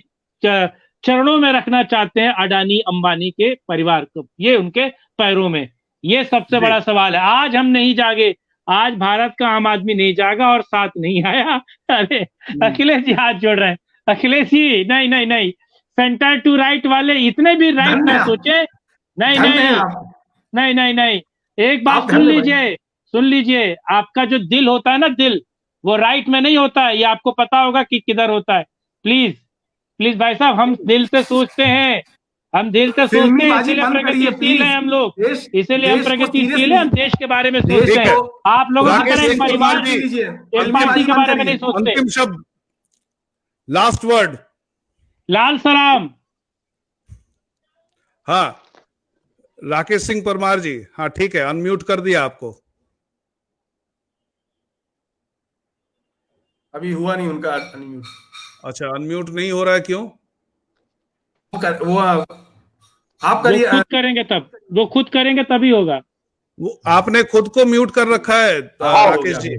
चरणों में रखना चाहते हैं अडानी अंबानी के परिवार को, ये उनके पैरों में। ये सबसे बड़ा सवाल है। आज हम नहीं जागे, आज भारत का आम आदमी नहीं जागा और साथ नहीं आया। अरे अखिलेश जी हाथ जोड़ रहे हैं। अखिलेश जी नहीं, सेंटर टू राइट वाले इतने भी राइट ना सोचे। नहीं, एक बात सुन लीजिए, आपका जो दिल होता है ना, दिल वो राइट में नहीं होता है, ये आपको पता होगा कि किधर होता है। प्लीज भाई साहब, हम दिल से सोचते हैं, इसीलिए प्रगतिशील है हम लोग, इसीलिए हम प्रगतिशील है, हम देश के बारे में सोचते हैं। आप लोगों की तरह एक परिवार, एक पार्टी के बारे में नहीं सोचते। अंतिम शब्द, लास्ट वर्ड। लाल सलाम। हाँ, राकेश सिंह परमार जी, हाँ ठीक है, अनम्यूट कर दिया आपको। अभी हुआ नहीं उनका अनम्यूट। अच्छा, अनम्यूट नहीं हो रहा है, क्यों? वो आप करिए, वो खुद करेंगे तभी होगा। वो आपने खुद को म्यूट कर रखा है राकेश जी।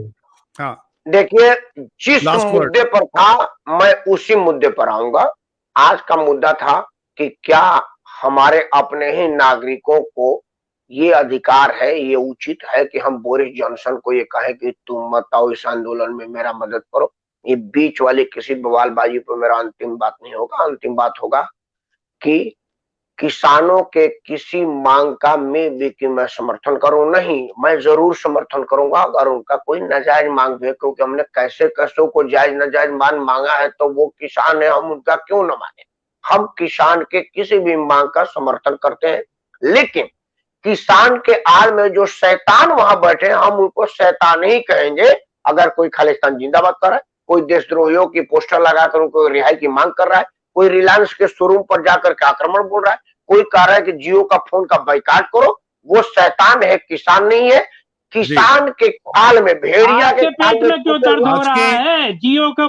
हाँ, देखिए, जिस मुद्दे पर था मैं उसी मुद्दे पर आऊंगा। आज का मुद्दा था कि क्या हमारे अपने ही नागरिकों को ये अधिकार है, ये उचित है कि हम बोरिस जॉनसन को ये कहें कि तुम मत आओ इस आंदोलन में, मेरा मदद करो। ये बीच वाली किसी बवालबाजी पर मेरा अंतिम बात नहीं होगा। अंतिम बात होगा कि किसानों के किसी मांग का मैं समर्थन करूं नहीं, मैं जरूर समर्थन करूंगा अगर उनका कोई नाजायज मांग है, क्योंकि हमने कैसे कैसों को जायज नाजायज मांगा है, तो वो किसान है, हम उनका क्यों न माने। हम किसान के किसी भी मांग का समर्थन करते हैं, लेकिन किसान के आड़ में जो शैतान वहां बैठे हैं, हम उनको शैतान ही कहेंगे। अगर कोई खालिस्तान जिंदाबाद कर रहा है, कोई देशद्रोहियों की पोस्टर लगाकर उनको रिहाई की मांग कर रहा है, कोई रिलायंस के शोरूम पर जाकर के आक्रमण बोल रहा है, कोई कह रहा है कि जियो का फोन का बाइकाट करो, वो शैतान है, किसान नहीं है। किसान के खाल में, भेड़िया के पेट में क्यों दर्द हो रहा है? जियो का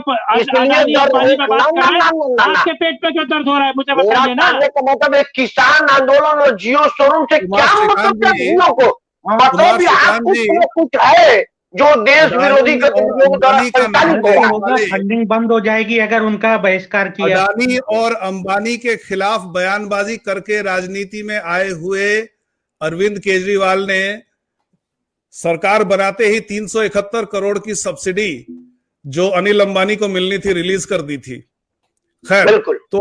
आपके पेट में क्यों दर्द हो रहा है, मुझे बताइए ना। मतलब एक किसान आंदोलन और जियो शोरूम से क्या मतलब है? जियो को मतलब कुछ है जो देश विरोधी गतिविधियों द्वारा संचालित होगा। फंडिंग बंद हो जाएगी अगर उनका बहिष्कार किया। अडानी और अंबानी के खिलाफ बयानबाजी करके राजनीति में आए हुए अरविंद केजरीवाल ने सरकार बनाते ही 371 करोड़ की सब्सिडी जो अनिल अंबानी को मिलनी थी रिलीज कर दी थी। खैर, तो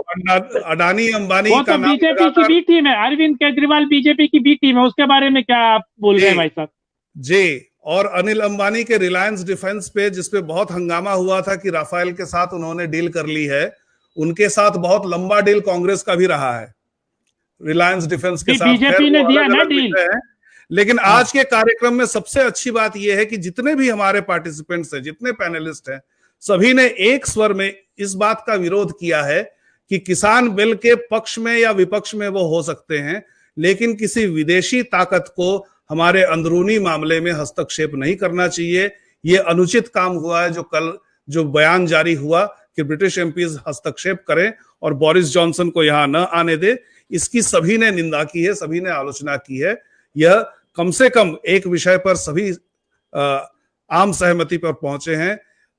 अडानी अंबानी वो तो बीजेपी की बी टीम है, अरविंद केजरीवाल बीजेपी की बी टीम है, उसके बारे में क्या आप बोल रहे हैं भाई साहब? जी, और अनिल अंबानी के रिलायंस डिफेंस पे, जिसपे बहुत हंगामा हुआ था कि राफेल के साथ उन्होंने डील कर ली है, उनके साथ बहुत लंबा डील कांग्रेस का भी रहा है रिलायंस डिफेंस के साथ। बीजेपी ने दिया ना डील। लेकिन आज के कार्यक्रम में सबसे अच्छी बात यह है कि जितने भी हमारे पार्टिसिपेंट्स हैं, जितने पैनलिस्ट हैं, सभी ने एक स्वर में इस बात का विरोध किया है कि किसान बिल के पक्ष में या विपक्ष में वो हो सकते हैं, लेकिन किसी विदेशी ताकत को हमारे अंदरूनी मामले में हस्तक्षेप नहीं करना चाहिए। ये अनुचित काम हुआ है जो कल जो बयान जारी हुआ कि ब्रिटिश एमपीज हस्तक्षेप करें और बोरिस जॉनसन को यहां न आने दे, इसकी सभी ने निंदा की है, सभी ने आलोचना की है। यह कम से कम एक विषय पर सभी आम सहमति पर पहुंचे हैं,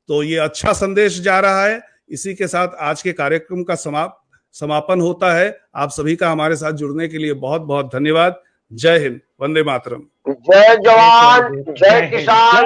तो ये अच्छा संदेश जा रहा है। इसी के साथ आज के कार्यक्रम का समापन होता है। आप सभी का हमारे साथ जुड़ने के लिए बहुत बहुत धन्यवाद। जय हिंद, वंदे मातरम। जय जवान, जय किसान।